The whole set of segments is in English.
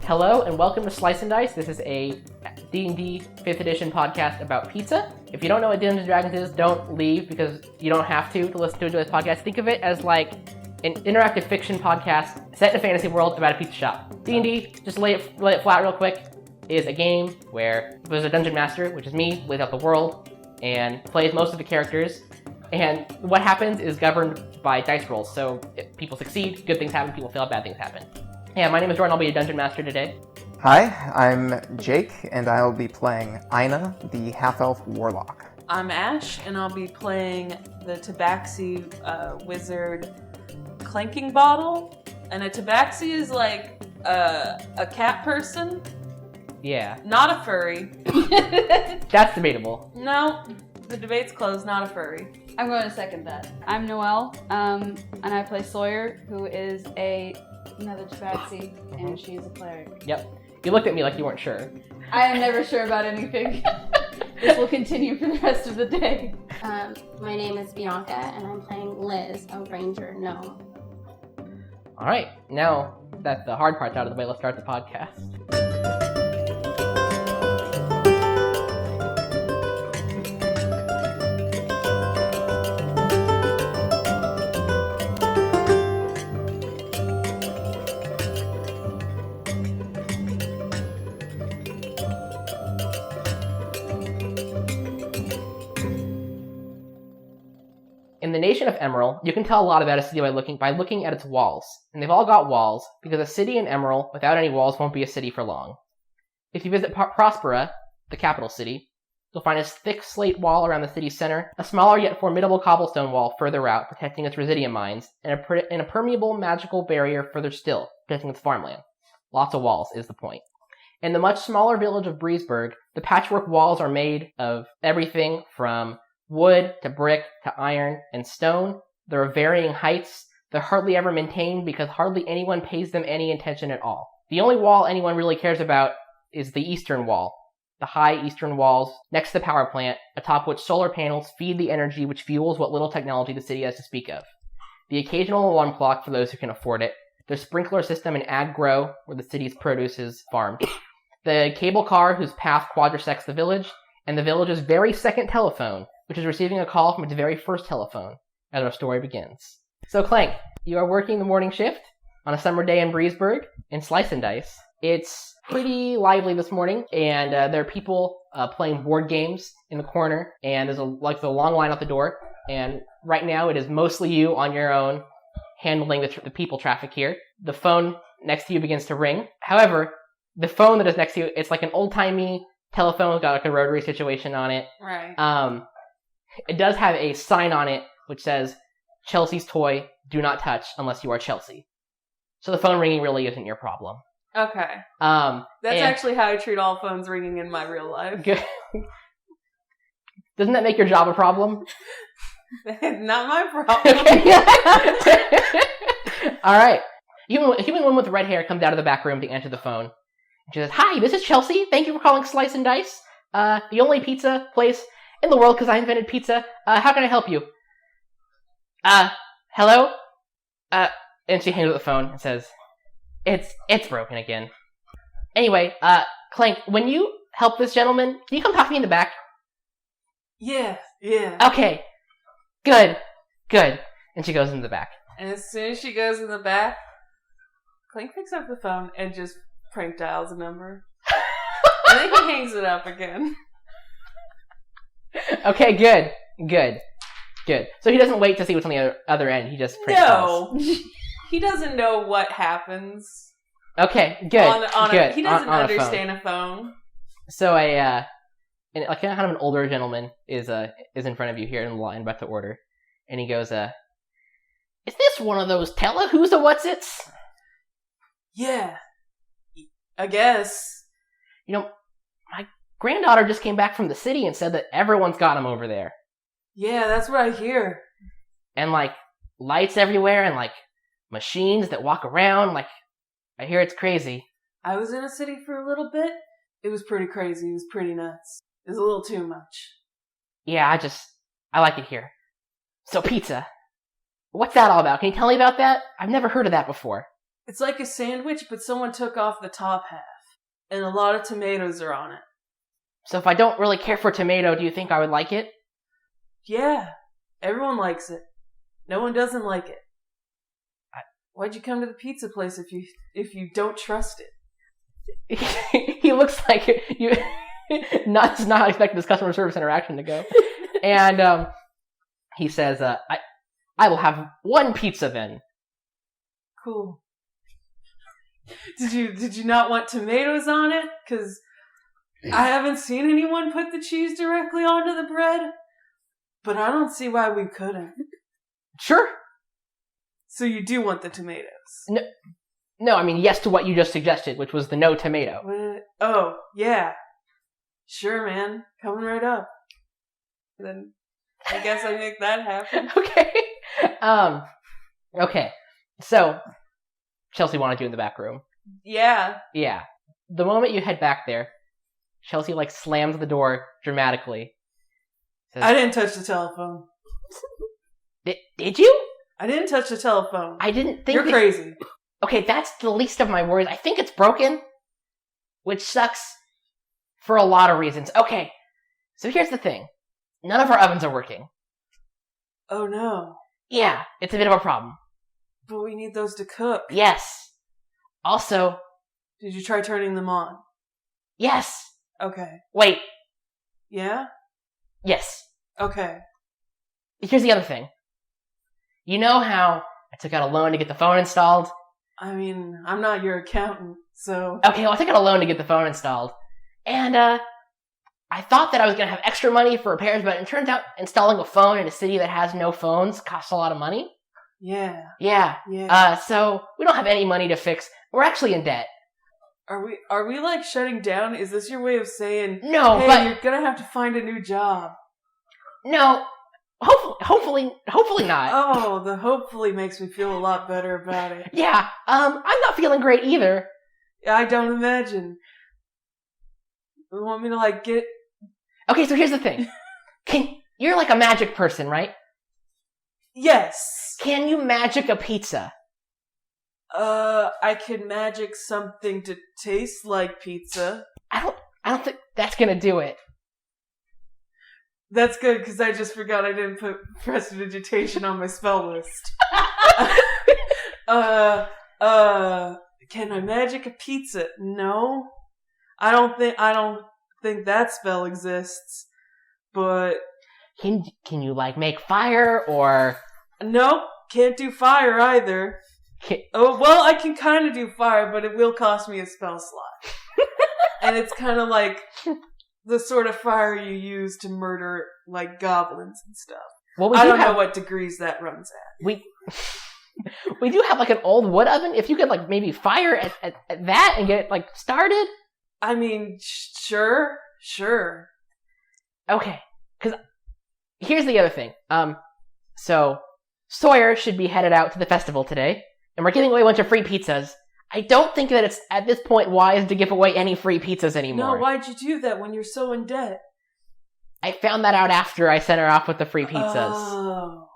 Hello and welcome to Slice and Dice. This is a D&D 5th edition podcast about pizza. If you don't know what Dungeons & Dragons is, don't leave because you don't have to listen to enjoy this podcast. Think of it as like an interactive fiction podcast set in a fantasy world about a pizza shop. D&D, just lay it flat real quick, is a game where there's a dungeon master, which is me, lays out the world, and plays most of the characters. And what happens is governed by dice rolls. So if people succeed, good things happen, people fail, bad things happen. Yeah, my name is Jordan, I'll be a dungeon master today. Hi, I'm Jake, and I'll be playing Ina, the half-elf warlock. I'm Ash, and I'll be playing the Tabaxi wizard clanking bottle. And a Tabaxi is like a cat person. Yeah. Not a furry. That's debatable. No, the debate's closed, not a furry. I'm going to second that. I'm Noelle, and I play Sawyer, who is another Tabaxi, and she's a cleric. Yep. You looked at me like you weren't sure. I am never sure about anything. This will continue for the rest of the day. My name is Bianca, and I'm playing Liz, a ranger gnome. Alright, now that the hard part's out of the way, let's start the podcast. In the nation of Emerald, you can tell a lot about a city by looking at its walls. And they've all got walls, because a city in Emerald without any walls won't be a city for long. If you visit Prospera, the capital city, you'll find a thick slate wall around the city's center, a smaller yet formidable cobblestone wall further out, protecting its residium mines, and a permeable magical barrier further still, protecting its farmland. Lots of walls is the point. In the much smaller village of Breezeburg, the patchwork walls are made of everything from wood to brick to iron and stone. They're of varying heights. They're hardly ever maintained because hardly anyone pays them any attention at all. The only wall anyone really cares about is the eastern wall, the high eastern walls next to the power plant, atop which solar panels feed the energy which fuels what little technology the city has to speak of. The occasional alarm clock for those who can afford it, the sprinkler system in Ag Grow, where the city's produce is farmed, the cable car whose path quadrisects the village, and the village's very second telephone, which is receiving a call from its very first telephone, as our story begins. So Clank, you are working the morning shift on a summer day in Breezeburg in Slice and Dice. It's pretty lively this morning, and there are people playing board games in the corner, and there's a long line out the door, and right now it is mostly you on your own handling the people traffic here. The phone next to you begins to ring. However, the phone that is next to you, it's like an old-timey telephone with got like a rotary situation on it. Right. It does have a sign on it which says, Chelsea's toy, do not touch unless you are Chelsea. So the phone ringing really isn't your problem. Okay. That's actually how I treat all phones ringing in my real life. Good. Doesn't that make your job a problem? Not my problem. Alright. A human woman with red hair comes out of the back room to answer the phone. She says, "Hi, this is Chelsea. Thank you for calling Slice and Dice. The only pizza place in the world because I invented pizza. How can I help you?" Hello? And she hangs up the phone and says, It's broken again. Anyway, Clank, when you help this gentleman, can you come talk to me in the back? Yeah. Okay. Good. And she goes in the back. And as soon as she goes in the back, Clank picks up the phone and just prank dials a number. And then he hangs it up again. Okay, good. So he doesn't wait to see what's on the other end. He just prank calls. No. He doesn't know what happens. Okay, good. Good. He doesn't understand a phone. So kind of an older gentleman is in front of you here in the line about to order. And he goes, is this one of those who's a what's-its? Yeah. I guess. You know, my granddaughter just came back from the city and said that everyone's got them over there. Yeah, that's what I hear. And, lights everywhere and, machines that walk around. I hear it's crazy. I was in a city for a little bit. It was pretty crazy. It was pretty nuts. It was a little too much. Yeah, I like it here. So, pizza. What's that all about? Can you tell me about that? I've never heard of that before. It's like a sandwich, but someone took off the top half. And a lot of tomatoes are on it. So if I don't really care for tomato, do you think I would like it? Yeah, everyone likes it. No one doesn't like it. Why'd you come to the pizza place if you don't trust it? He looks like you. Not how I expected this customer service interaction to go. And he says, I will have one pizza then. Cool. Did you not want tomatoes on it? Because I haven't seen anyone put the cheese directly onto the bread, but I don't see why we couldn't. Sure. So you do want the tomatoes? No, I mean yes to what you just suggested, which was the no tomato. What? Oh, yeah. Sure, man. Coming right up. Then I guess I make that happen. Okay. Okay. So, Chelsea wanted you in the back room. Yeah. Yeah. The moment you head back there, Chelsea slams the door dramatically. Says, I didn't touch the telephone. Did you? I didn't touch the telephone. I didn't think You're crazy. Okay, that's the least of my worries. I think it's broken, which sucks for a lot of reasons. Okay, so here's the thing. None of our ovens are working. Oh no. Yeah, it's a bit of a problem. But we need those to cook. Yes. Also... Did you try turning them on? Yes. Okay. Wait. Yeah? Yes. Okay. Here's the other thing. You know how I took out a loan to get the phone installed? I mean, I'm not your accountant, so... Okay, well, I took out a loan to get the phone installed. And, I thought that I was going to have extra money for repairs, but it turns out installing a phone in a city that has no phones costs a lot of money. Yeah. Yeah. So we don't have any money to fix. We're actually in debt. Are we shutting down? Is this your way of saying, no, hey, but you're gonna have to find a new job? No. Hopefully not. Oh, the hopefully makes me feel a lot better about it. Yeah. I'm not feeling great either. I don't imagine. You want me to get... Okay, so here's the thing. You're a magic person, right? Yes. Can you magic a pizza? I can magic something to taste like pizza. I don't think that's gonna do it. That's good, because I just forgot I didn't put prestidigitation on my spell list. Can I magic a pizza? No. I don't think that spell exists. But Can you make fire or... Nope, can't do fire either. Oh, well, I can kind of do fire, but it will cost me a spell slot. And it's kind of like the sort of fire you use to murder, goblins and stuff. Well, I don't know what degrees that runs at. We do have, an old wood oven. If you could, maybe fire at that and get it, started. I mean, sure. Okay, because here's the other thing. So Sawyer should be headed out to the festival today, and we're giving away a bunch of free pizzas. I don't think that it's, at this point, wise to give away any free pizzas anymore. No, why'd you do that when you're so in debt? I found that out after I sent her off with the free pizzas. Oh,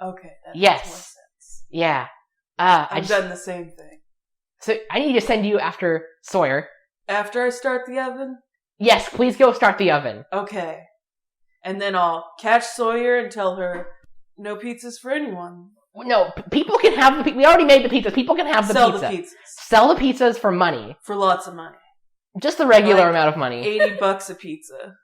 okay. That Yes. makes more sense. Yeah. I've done the same thing. So I need to send you after Sawyer. After I start the oven? Yes, please go start the oven. Okay. And then I'll catch Sawyer and tell her, no pizzas for anyone. No, people can have the we already made the pizzas. People can have the Sell pizza. the pizzas. Sell the pizzas for money. For lots of money. Just the regular amount of money. $80 a pizza.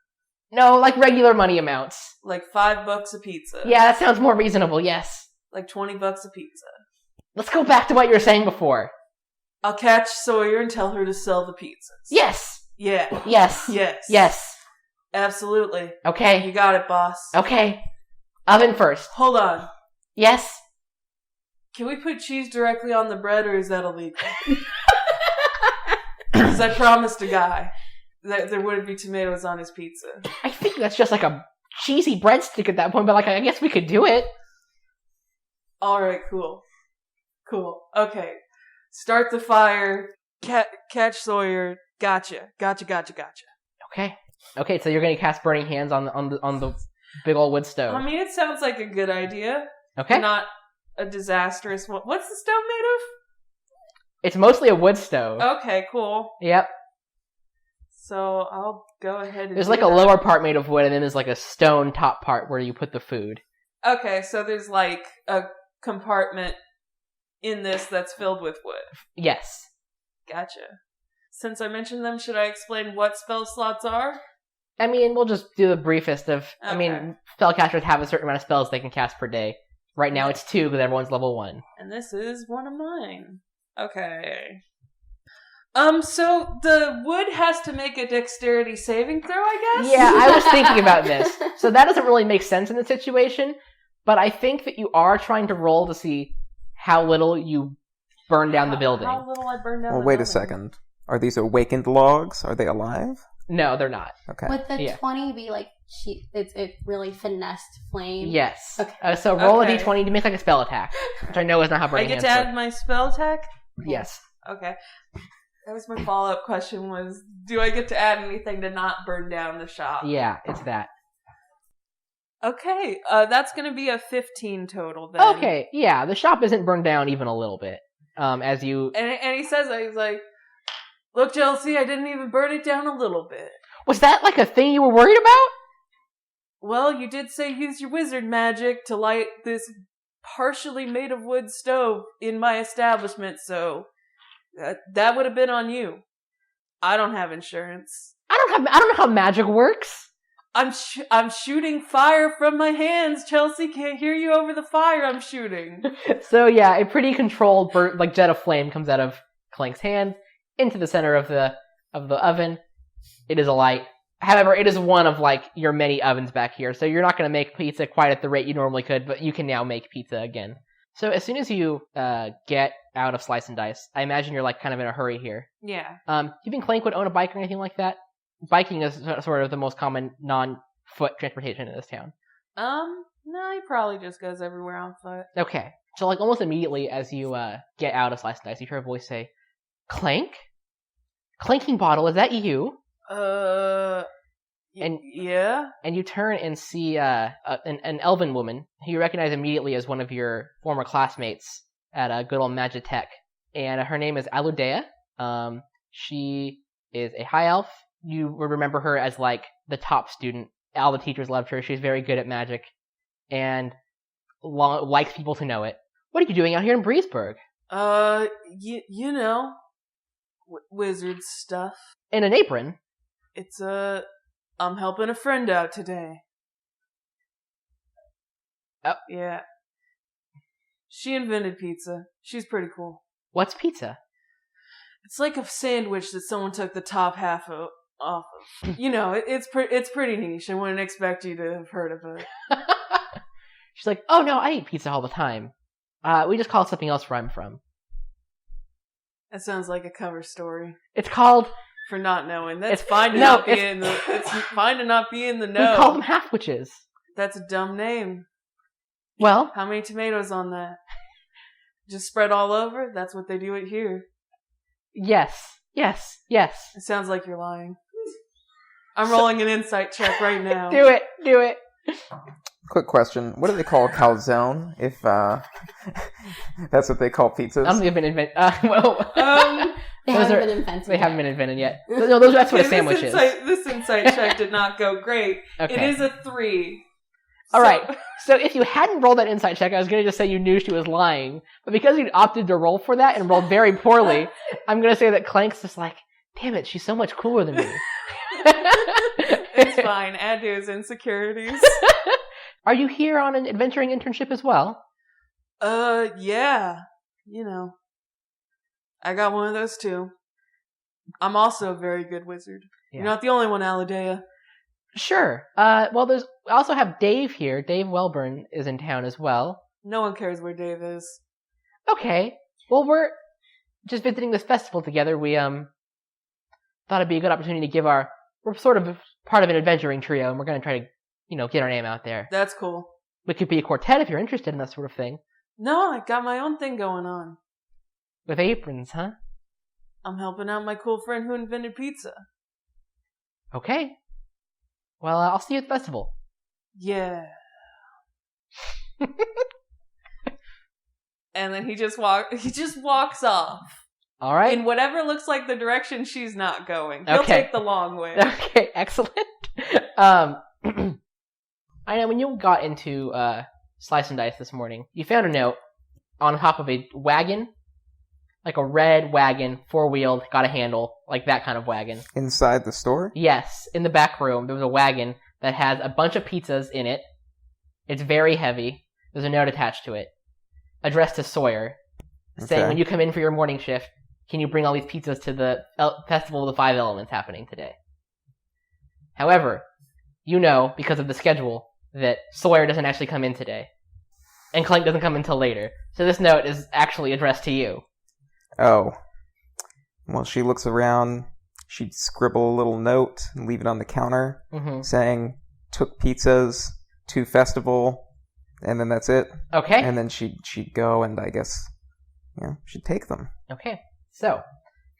No, regular money amounts. $5 a pizza. Yeah, that sounds more reasonable, yes. $20 a pizza. Let's go back to what you were saying before. I'll catch Sawyer and tell her to sell the pizzas. Yes. Yeah. Yes. Yes. Yes. Absolutely. Okay. You got it, boss. Okay. Oven first. Hold on. Yes. Can we put cheese directly on the bread, or is that illegal? Because I promised a guy that there wouldn't be tomatoes on his pizza. I think that's just a cheesy breadstick at that point, but I guess we could do it. Alright, cool. Okay. Start the fire. Catch Sawyer. Gotcha. Okay, so you're gonna cast Burning Hands on the big old wood stove. I mean, it sounds like a good idea. Okay. Not a disastrous one. What's the stove made of? It's mostly a wood stove. Okay, cool. Yep. So I'll go ahead and There's do like a that. lower part made of wood, and then there's like a stone top part where you put the food. Okay, so there's like a compartment in this that's filled with wood. Yes. Gotcha. Since I mentioned them, should I explain what spell slots are? I mean, we'll just do the briefest of... Okay. I mean, spellcasters have a certain amount of spells they can cast per day. Right now it's 2 because everyone's level 1. And this is one of mine. Okay. So the wood has to make a dexterity saving throw, I guess? Yeah, I was thinking about this. So that doesn't really make sense in the situation, but I think that you are trying to roll to see how little you burn down the building. How little I burn down Well, the wait building. a second. Are these awakened logs? Are they alive? No, they're not. Okay. Would the Yeah. 20 be like it's a really finessed flame? Yes. Okay. So roll Okay. a d20 to make like a spell attack, which I know is not how I burning get hands to work. add my spell attack? Yes. Okay. That was my follow-up question was, do I get to add anything to not burn down the shop? Yeah, it's that. Okay, that's gonna be a 15 total then. Okay, yeah, the shop isn't burned down even a little bit. As you... And he says that, he's like, look, Chelsea, I didn't even burn it down a little bit. Was that like a thing you were worried about? Well, you did say use your wizard magic to light this partially made of wood stove in my establishment, so that would have been on you. I don't have insurance. I don't know how magic works. I'm shooting fire from my hands. Chelsea can't hear you over the fire I'm shooting. So yeah, a pretty controlled like jet of flame comes out of Clank's hand into the center of the oven. It is a light. However, it is one of like your many ovens back here, so you're not going to make pizza quite at the rate you normally could, but you can now make pizza again. So as soon as you get out of Slice and Dice, I imagine you're like kind of in a hurry here. Yeah. Do you think Clank would own a bike or anything like that? Biking is sort of the most common non-foot transportation in this town. No, he probably just goes everywhere on foot. Okay. So like almost immediately as you get out of Slice and Dice, you hear a voice say, Clank? Clanking Bottle, is that you? And- yeah? And you turn and see an elven woman who you recognize immediately as one of your former classmates at good old Magitech. And her name is Aludea. She is a high elf. You would remember her as like the top student. All the teachers loved her. She's very good at magic and likes people to know it. What are you doing out here in Breezeburg? You know, wizard stuff. In an apron? It's I'm helping a friend out today. Oh. Yeah. She invented pizza. She's pretty cool. What's pizza? It's like a sandwich that someone took the top half off of. You know, it's pretty niche. I wouldn't expect you to have heard of it. She's like, oh no, I eat pizza all the time. We just call it something else where I'm from. That sounds like a cover story It's called... for not knowing. That's It's- fine to no, not be in the. It's fine to not be in the We know. call them half-witches. That's a dumb name. Well, How many tomatoes on that? Just spread all over? That's what they do it here. yes. It sounds like you're lying. I'm So- rolling an insight check right now. Do it. Quick question. What do they call calzone if that's what they call pizzas? I don't think they've been invented. Well, They Those haven't are- been invented. they haven't been invented yet. No, that's what a Okay, sandwich is. This insight check did not go great. Okay. It is a 3. All right. So if you hadn't rolled that insight check, I was going to just say you knew she was lying. But because you opted to roll for that and rolled very poorly, I'm going to say that Clank's just like, damn it, she's so much cooler than me. It's fine. Add to his insecurities. Are you here on an adventuring internship as well? Yeah. You know. I got one of those too. I'm also a very good wizard. Yeah. You're not the only one, Aladea. Sure. Well, we also have Dave here. Dave Welburn is in town as well. No one cares where Dave is. Okay. Well, we're just visiting this festival together. We thought it'd be a good opportunity to give we're sort of part of an adventuring trio, and we're going to try to, get our name out there. That's cool. We could be a quartet if you're interested in that sort of thing. No, I got my own thing going on. With aprons, huh? I'm helping out my cool friend who invented pizza. Okay. Well, I'll see you at the festival. Yeah. And then he just walks off. All right. In whatever looks like the direction she's not going. He'll Okay. take the long way. Okay, excellent. I know when you got into Slice and Dice this morning, you found a note on top of a wagon, like a red wagon, 4-wheeled, got a handle, like that kind of wagon. Inside the store? Yes, in the back room, there was a wagon that has a bunch of pizzas in it. It's very heavy. There's a note attached to it, addressed to Sawyer, saying, Okay. when you come in for your morning shift, can you bring all these pizzas to the Festival of the Five Elements happening today? However, you know, because of the schedule, that Sawyer doesn't actually come in today. And Clank doesn't come until later. So this note is actually addressed to you. Oh. Well, she looks around. She'd scribble a little note and leave it on the counter saying, took pizzas to festival, and then that's it. Okay. And then she'd go and I guess, she'd take them. Okay. So,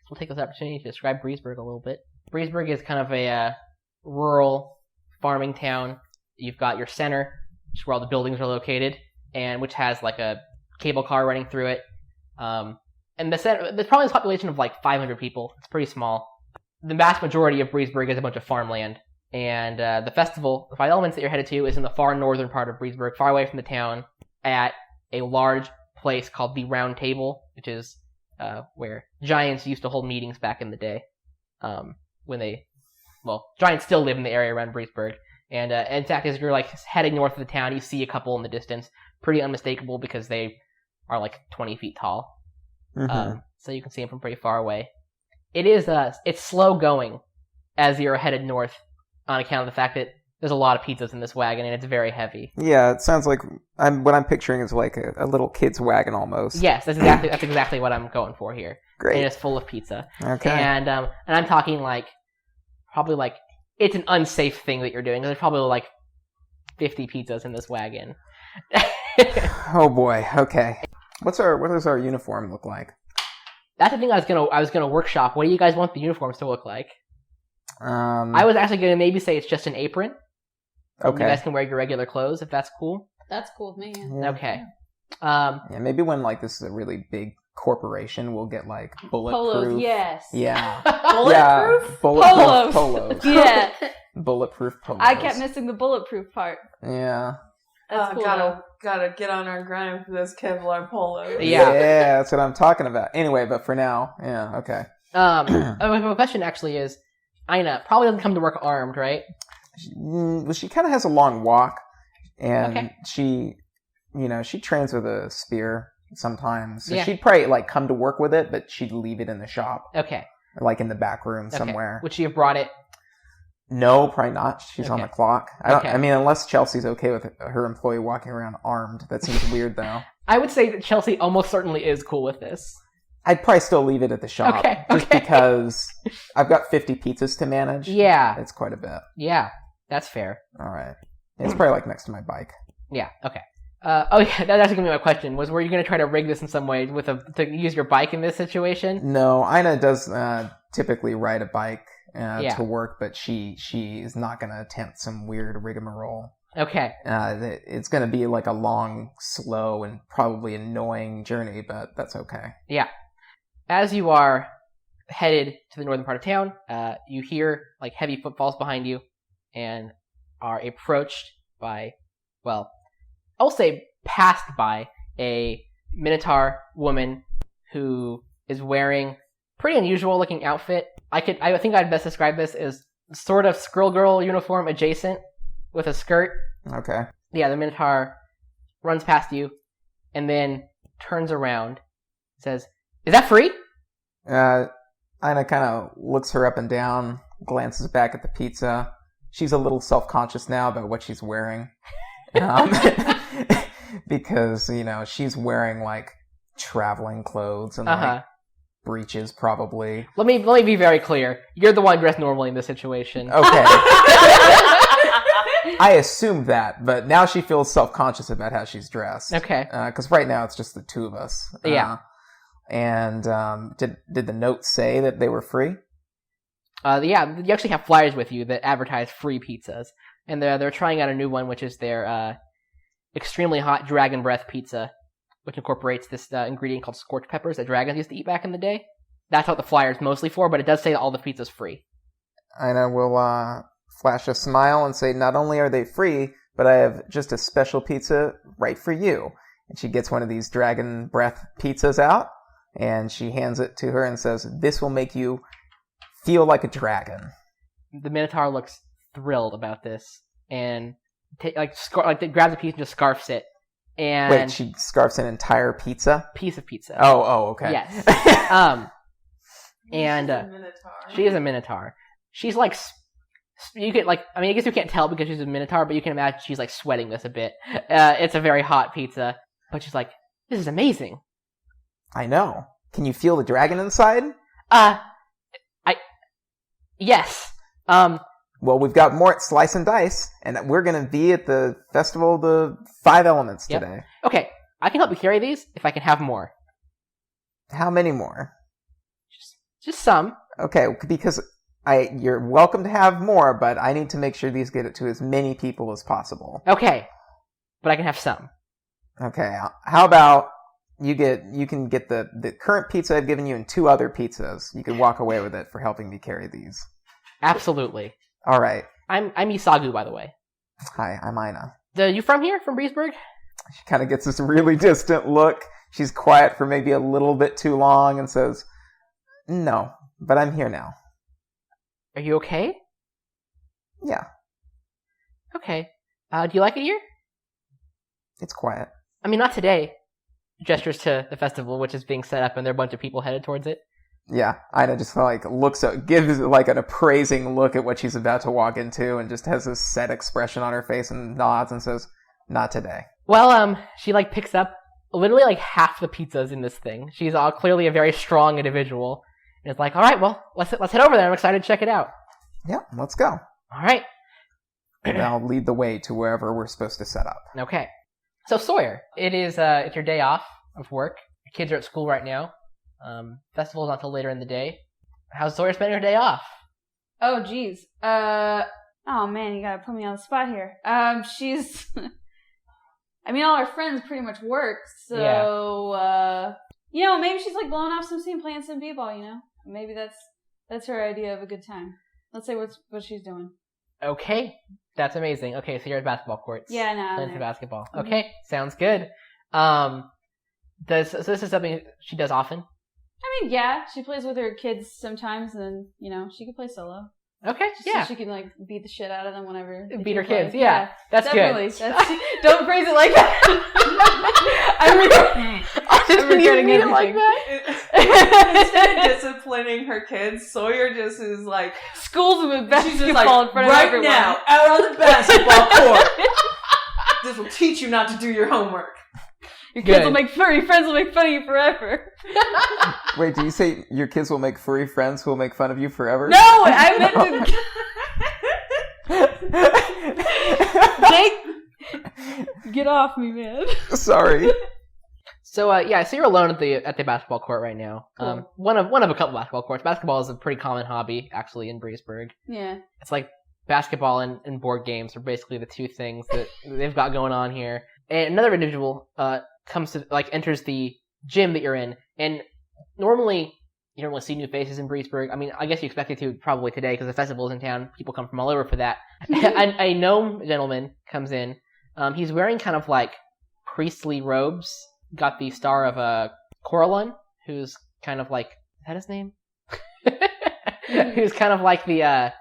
we'll take this opportunity to describe Breezeburg a little bit. Breezeburg is kind of a rural farming town. You've got your center, which is where all the buildings are located, and which has like a cable car running through it. And the center, there's probably a population of like 500 people. It's pretty small. The vast majority of Breezeburg is a bunch of farmland. And the festival, the Five Elements that you're headed to, is in the far northern part of Breezeburg, far away from the town, at a large place called the Round Table, which is where giants used to hold meetings back in the day. Giants still live in the area around Breezeburg. And in fact, as you're like heading north of the town, you see a couple in the distance. Pretty unmistakable because they are like 20 feet tall. So you can see them from pretty far away. It's slow going as you're headed north on account of the fact that there's a lot of pizzas in this wagon and it's very heavy. Yeah, it sounds like what I'm picturing is like a little kid's wagon almost. Yes, that's exactly what I'm going for here. Great. And it's full of pizza. Okay. And I'm talking probably it's an unsafe thing that you're doing. There's probably like 50 pizzas in this wagon. Oh boy. Okay. What does our uniform look like? That's the thing I was gonna workshop. What do you guys want the uniforms to look like? I was actually gonna maybe say it's just an apron. Okay. You guys can wear your regular clothes if that's cool. That's cool with me. Yeah. Yeah. Okay. Yeah, maybe when this is a really big corporation, we'll get bulletproof. Polos, yes. Yeah. Bulletproof? Yeah, bulletproof polos. Yeah. Bulletproof polos. I kept missing the bulletproof part. Yeah. That's cool. Gotta get on our grind for those Kevlar polos. Yeah. Yeah, that's what I'm talking about. Anyway, but for now, yeah, okay. My question actually is, Ina probably doesn't come to work armed, right? She kind of has a long walk, and Okay. she trains with a spear sometimes. So Yeah. she'd probably come to work with it, but she'd leave it in the shop, Okay. or in the back room Okay. somewhere. Would she have brought it? No, probably not. She's on Okay. the clock. Okay. I mean, unless Chelsea's okay with her employee walking around armed. That seems weird, though. I would say that Chelsea almost certainly is cool with this. I'd probably still leave it at the shop. Okay, Just okay. because I've got 50 pizzas to manage. Yeah. It's quite a bit. Yeah. That's fair. All right. It's probably next to my bike. Yeah. Okay. That's actually gonna be my question. Were you gonna try to rig this in some way to use your bike in this situation? No, Ina does typically ride a bike Yeah. to work, but she is not going to attempt some weird rigmarole. Okay. It's going to be a long, slow, and probably annoying journey, but that's okay. Yeah. As you are headed to the northern part of town, you hear heavy footfalls behind you, and are approached by, I'll say passed by a Minotaur woman who is wearing pretty unusual looking outfit. I think I'd best describe this as sort of Skrill Girl uniform adjacent with a skirt. Okay. Yeah, the Minotaur runs past you and then turns around, says, "Is that free?" Ina kind of looks her up and down, glances back at the pizza. She's a little self-conscious now about what she's wearing. Because, she's wearing traveling clothes and breeches probably. Let me be very clear. You're the one dressed normally in this situation. Okay. I assumed that, but now she feels self-conscious about how she's dressed. Okay. Because right now it's just the two of us. Yeah. And did the note say that they were free? Yeah, you actually have flyers with you that advertise free pizzas, and they're trying out a new one, which is their extremely hot dragon breath pizza, which incorporates this ingredient called scorched peppers that dragons used to eat back in the day. that's what the flyer is mostly for, but it does say that all the pizza's free. Ina will flash a smile and say, not only are they free, but I have just a special pizza right for you. And she gets one of these dragon breath pizzas out, and she hands it to her and says, this will make you feel like a dragon. The Minotaur looks thrilled about this, and grabs a piece and just scarfs it. And wait, she scarfs an entire pizza? Piece of pizza. Oh, okay. Yes. And Minotaur. she is a Minotaur. She's like, you could like, I mean, I guess you can't tell because she's a Minotaur, but you can imagine she's like sweating this a bit. It's a very hot pizza, but she's like, this is amazing. I know. Can you feel the dragon inside? Yes. Well, we've got more at Slice and Dice, and we're going to be at the Festival of the Five Elements today. Okay, I can help you carry these if I can have more. How many more? Just some. Okay, because you're welcome to have more, but I need to make sure these get it to as many people as possible. Okay, but I can have some. Okay, how about you can get the current pizza I've given you and 2 other pizzas. You can walk away with it for helping me carry these. Absolutely. All right. I'm Isagu, by the way. Hi, I'm Ina. You from here? From Breezeburg? She kind of gets this really distant look. She's quiet for maybe a little bit too long and says, no, but I'm here now. Are you okay? Yeah. Okay. Do you like it here? It's quiet. I mean, not today. Gestures to the festival, which is being set up, and there are a bunch of people headed towards it. Yeah, Ina just gives like an appraising look at what she's about to walk into, and just has this set expression on her face and nods and says, "Not today." Well, she like picks up literally like half the pizzas in this thing. She's clearly a very strong individual, and it's like, all right, well, let's head over there. I'm excited to check it out. Yeah, let's go. All right. And I'll lead the way to wherever we're supposed to set up. Okay. So Sawyer, it's your day off of work. Your kids are at school right now. Festival's not till later in the day. How's Sawyer spending her day off? Oh, geez. Oh man, you gotta put me on the spot here. She's, I mean, all her friends pretty much work, so, maybe she's like blowing off some steam, playing some b-ball, Maybe that's her idea of a good time. Let's say what she's doing. Okay. That's amazing. Okay, so you're at basketball courts. Yeah, no. Playing some basketball. Mm-hmm. Okay, sounds good. So this is something she does often? I mean, yeah, she plays with her kids sometimes, and she can play solo. Okay, yeah. So she can like beat the shit out of them whenever. Beat her kids, yeah. That's definitely. good. Don't phrase it like that. I'm regretting it like that. Instead of disciplining her kids, Sawyer just is like schools them with basketball she's just like, in front of right everyone. now, out on the basketball court. This will teach you not to do your homework. Your kids will make furry friends will make fun of you forever. Wait, do you say your kids will make furry friends who will make fun of you forever? No, I meant to. Jake, get off me, man. Sorry. So so you're alone at the basketball court right now. Cool. One of a couple basketball courts. Basketball is a pretty common hobby actually in Breezeburg. Yeah. It's like basketball and board games are basically the two things that they've got going on here. And another individual enters the gym that you're in, and normally you don't really see new faces in Breezeburg. I mean, I guess you expected to probably today because the festival's in town. People come from all over for that. A gnome gentleman comes in. He's wearing kind of like priestly robes. Got the star of Coralon, who's kind of like, is that his name? Who's kind of like the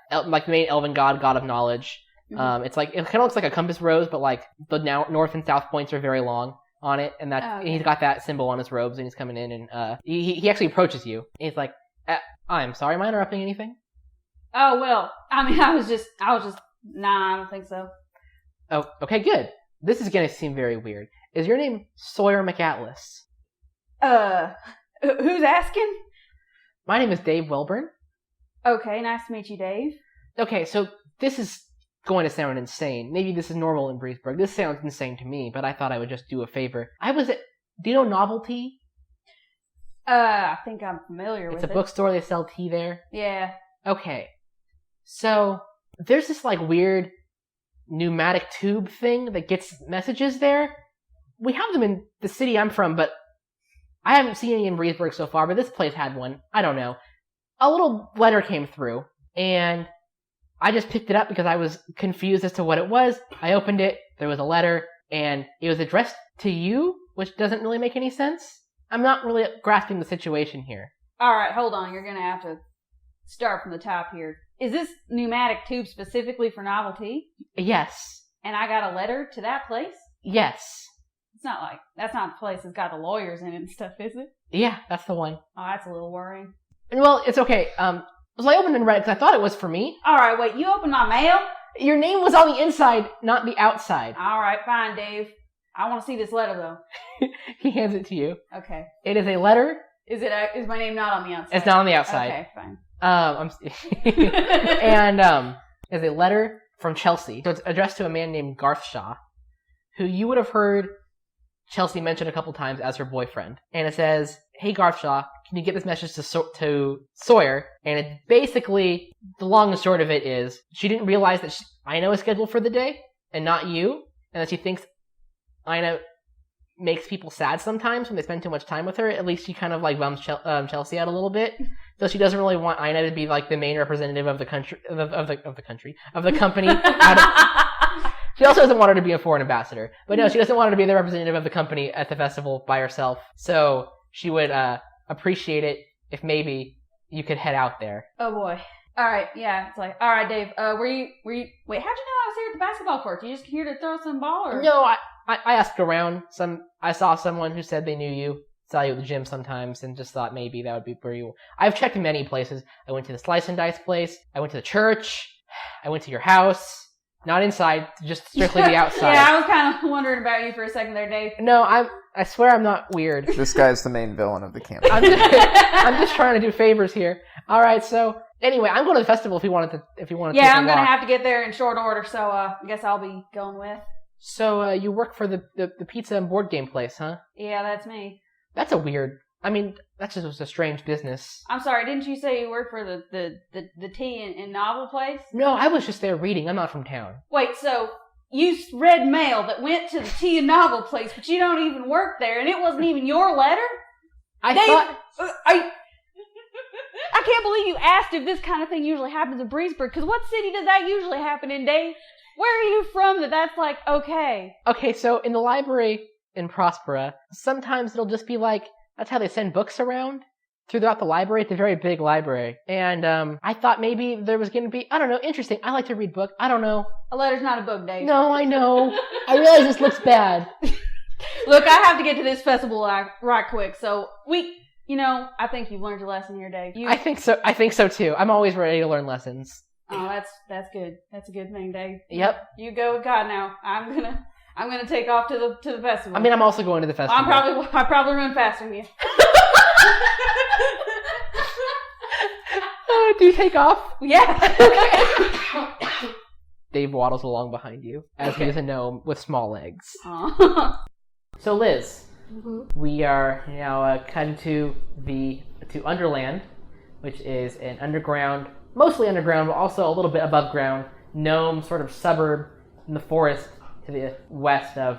main elven god of knowledge. Mm-hmm. It's like, it kind of looks like a compass rose, but like the north and south points are very long on it, and he's got that symbol on his robes, and he's coming in, and he actually approaches you. And he's like, I'm sorry, am I interrupting anything? Oh, well, I mean, I was just, nah, I don't think so. Oh, okay, good. This is gonna seem very weird. Is your name Sawyer McAtlas? Who's asking? My name is Dave Welburn. Okay, nice to meet you, Dave. Okay, so this is going to sound insane. Maybe this is normal in Breezeburg. This sounds insane to me, but I thought I would just do a favor. Do you know Novelty? I think I'm familiar with it. It's a bookstore. They sell tea there. Yeah. Okay. So, there's this like weird pneumatic tube thing that gets messages there. We have them in the city I'm from, but I haven't seen any in Breezeburg so far, but this place had one. I don't know. A little letter came through, and I just picked it up because I was confused as to what it was. I opened it, there was a letter, and it was addressed to you, which doesn't really make any sense. I'm not really grasping the situation here. Alright, hold on. You're gonna have to start from the top here. Is this pneumatic tube specifically for novelty? Yes. And I got a letter to that place? Yes. It's not like, that's not the place that's got the lawyers in it and stuff, is it? Yeah, that's the one. Oh, that's a little worrying. Well, it's okay. So I opened and read it because I thought it was for me. Alright, wait, you opened my mail? Your name was on the inside, not the outside. Alright, fine, Dave. I want to see this letter, though. He hands it to you. Okay. It is a letter. Is my name not on the outside? It's not on the outside. Okay, fine. And is a letter from Chelsea. So it's addressed to a man named Garth Shaw, who you would have heard Chelsea mention a couple times as her boyfriend. And it says, "Hey Garth Shaw, can you get this message to Sawyer?" And it basically, the long and short of it is, she didn't realize that Ina was scheduled for the day and not you, and that she thinks Ina makes people sad sometimes when they spend too much time with her. At least she kind of like bums Chelsea out a little bit. So she doesn't really want Ina to be like the main representative of the country of the company. She also doesn't want her to be a foreign ambassador. But no, she doesn't want her to be the representative of the company at the festival by herself. So she would appreciate it if maybe you could head out there. Oh boy. Alright, yeah. It's like, alright, Dave, wait, how'd you know I was here at the basketball court? You just here to throw some ball, or? No, I asked around. I saw someone who said they knew you. Saw you at the gym sometimes, and just thought maybe that would be where you. I've checked many places. I went to the Slice and Dice place. I went to the church. I went to your house. Not inside, just strictly the outside. Yeah, I was kind of wondering about you for a second there, Dave. No, I swear I'm not weird. This guy's the main villain of the campaign. I'm just trying to do favors here. All right, so anyway, I'm going to the festival if you want to. Yeah, I'm going to have to get there in short order, so I guess I'll be going with. So you work for the pizza and board game place, huh? Yeah, that's me. That's a weird. I mean, that's just a strange business. I'm sorry, didn't you say you work for the tea and novel place? No, I was just there reading. I'm not from town. Wait, so you read mail that went to the tea and novel place, but you don't even work there, and it wasn't even your letter? I can't believe you asked if this kind of thing usually happens in Breezeburg, because what city does that usually happen in, Dave? Where are you from that's like, okay? Okay, so in the library in Prospera, sometimes it'll just be like, that's how they send books around throughout the library. It's a very big library. And I thought maybe there was going to be, I don't know, interesting. I like to read books. I don't know. A letter's not a book, Dave. No, I know. I realize this looks bad. Look, I have to get to this festival right quick, so I think you've learned your lesson here, Dave. I think so too. I'm always ready to learn lessons. Oh, that's good. That's a good thing, Dave. Yep. You go with God now. I'm gonna take off to the festival. I mean, I'm also going to the festival. I probably run faster than you. Do you take off? Yeah. Okay. Dave waddles along behind you, as he is a gnome with small legs. So Liz, we are now cut to Underland, which is an underground, mostly underground, but also a little bit above ground, gnome sort of suburb in the forest to the west of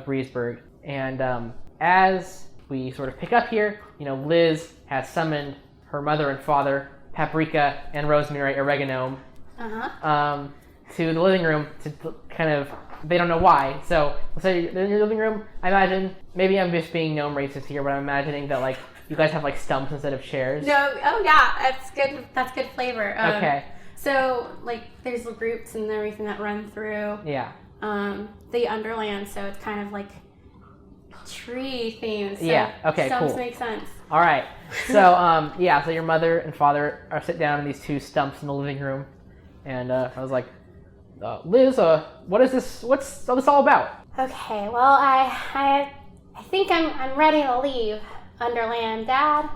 Breezeburg. And as we sort of pick up here, Liz has summoned her mother and father, Paprika and Rosemary Oregano, to the living room to kind of, they don't know why. So they're in your living room. I imagine, maybe I'm just being gnome racist here, but I'm imagining that like you guys have like stumps instead of chairs. No, oh yeah, that's good. That's good flavor. Okay. So like there's the roots and everything that run through. Yeah. The Underland, so it's kind of like tree themed. So yeah. Okay. stumps cool. make sense. All right. So so your mother and father are sit down in these two stumps in the living room, and I was like, Liz, what is this? What's this all about? Okay. Well, I think I'm ready to leave Underland, Dad,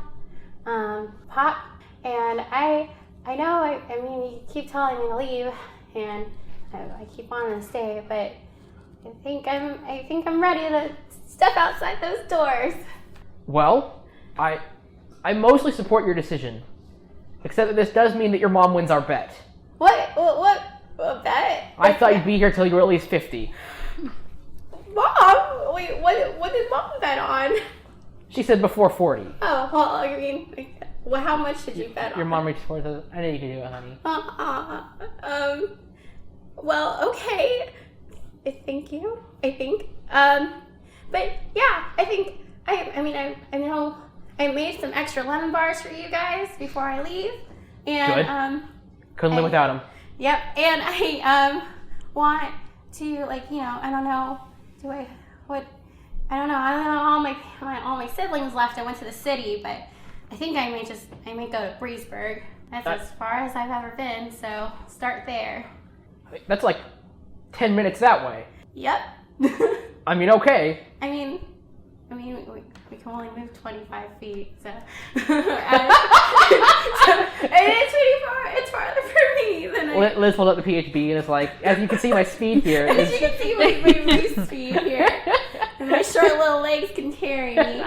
Pop, and I know. I mean, you keep telling me to leave, and I keep wanting to stay, but I think I'm ready to step outside those doors. Well, I mostly support your decision, except that this does mean that your mom wins our bet. What bet? I thought you'd be here till you were at least 50. Mom? Wait, what did Mom bet on? She said before 40. Oh, well, I mean, well, how much did you bet on? Your mom reached for the... I know you can do it, honey. Well, okay. Thank you, I think. But yeah, I think, I know I made some extra lemon bars for you guys before I leave. And, Good. Couldn't live without them. Yep, and I, want to, like, I don't know, I don't know, all my siblings left. I went to the city, but I think I may go to Breezeburg. That's as far as I've ever been, so start there. That's like 10 minutes that way. Yep. I mean, okay. I mean, we can only move 25 feet, so. It's farther for me than Liz pulled up the PHB and it's like, as you can see my speed here. As you can see my boost speed here. And my short little legs can carry me.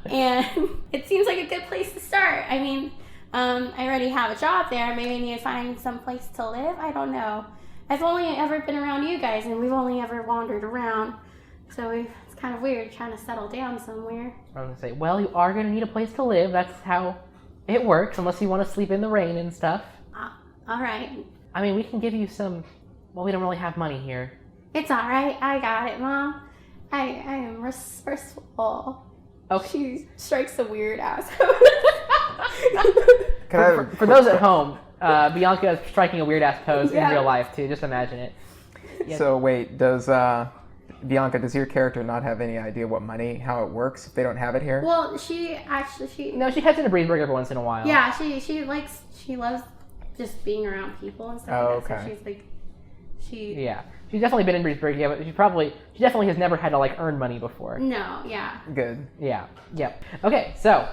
And it seems like a good place to start. I mean, I already have a job there. Maybe I need to find some place to live. I don't know. I've only ever been around you guys, and we've only ever wandered around. So it's kind of weird trying to settle down somewhere. I was going to say, well, you are going to need a place to live. That's how it works, unless you want to sleep in the rain and stuff. All right. I mean, we can give you some... Well, we don't really have money here. It's all right. I got it, Mom. I am resourceful. Okay. She strikes a weird ass. For those at home, Bianca is striking a weird-ass pose in real life, too. Just imagine it. Yep. So, wait, does your character not have any idea how it works if they don't have it here? Well, No, she heads into Breezeburg every once in a while. Yeah, she loves just being around people and stuff like that. So she's like, Yeah. She's definitely been in Breezeburg, yeah, but she definitely has never had to, like, earn money before. No, yeah. Good. Yeah, yep. Okay, so,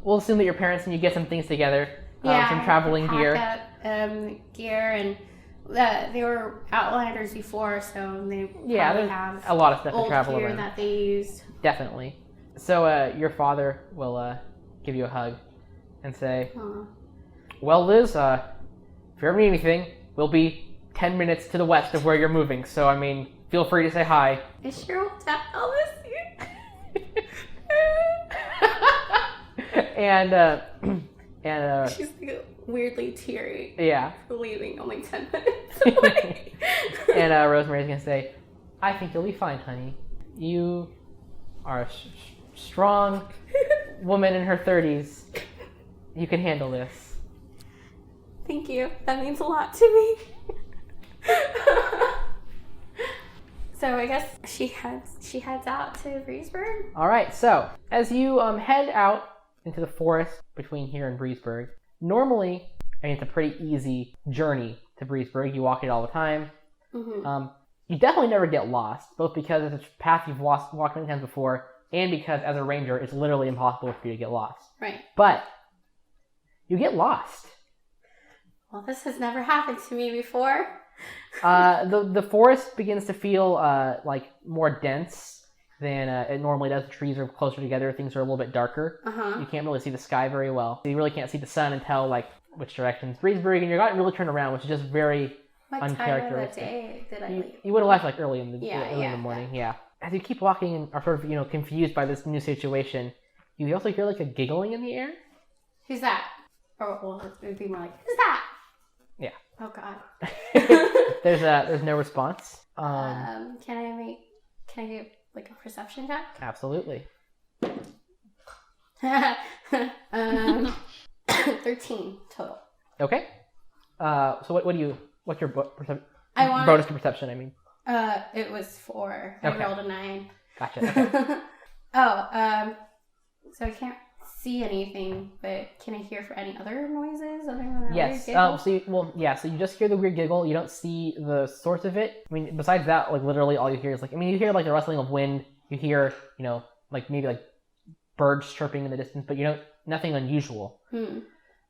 we'll assume that your parents and you get some things together. Some traveling gear. Gear, and they were Outlanders before, so they probably have a lot of stuff old to travel gear around. that they used. Definitely. So, your father will give you a hug and say, well, Liz, if you ever need anything, we'll be 10 minutes to the west of where you're moving, so, I mean, feel free to say hi. Is your old dad Elvis here? and she's like weirdly teary. Yeah. For leaving only 10 minutes away. And Rosemary's gonna say, I think you'll be fine, honey. You are a strong woman in her 30s. You can handle this. Thank you. That means a lot to me. So I guess she heads out to Breezeburg. All right. So as you head out into the forest between here and Breezeburg, normally, I mean, it's a pretty easy journey to Breezeburg. You walk it all the time. Mm-hmm. You definitely never get lost, both because it's a path you've walked many times before, and because as a ranger, it's literally impossible for you to get lost. Right. But you get lost. Well, this has never happened to me before. The forest begins to feel like more dense than it normally does. The trees are closer together. Things are a little bit darker. You can't really see the sky very well. You really can't see the sun and tell like which direction's Breezeburg, and you're not really turned around, which is just very uncharacteristic. What time of the day did I leave? You would have left like early in the morning. Yeah. As you keep walking and are sort of confused by this new situation, you also hear like a giggling in the air. Who's that? Or well, it would be more like, who's that? Yeah. Oh God. There's no response. Can I do like a perception check? Absolutely. 13 total. Okay. So what's your bonus to perception? I mean. It was 4. Okay. I rolled a 9. Gotcha. Okay. So I can't see anything, but can I hear for any other noises other than that yes. weird giggle? So you just hear the weird giggle. You don't see the source of it. I mean, besides that, like literally all you hear is you hear like the rustling of wind. You hear, like maybe like birds chirping in the distance, but nothing unusual.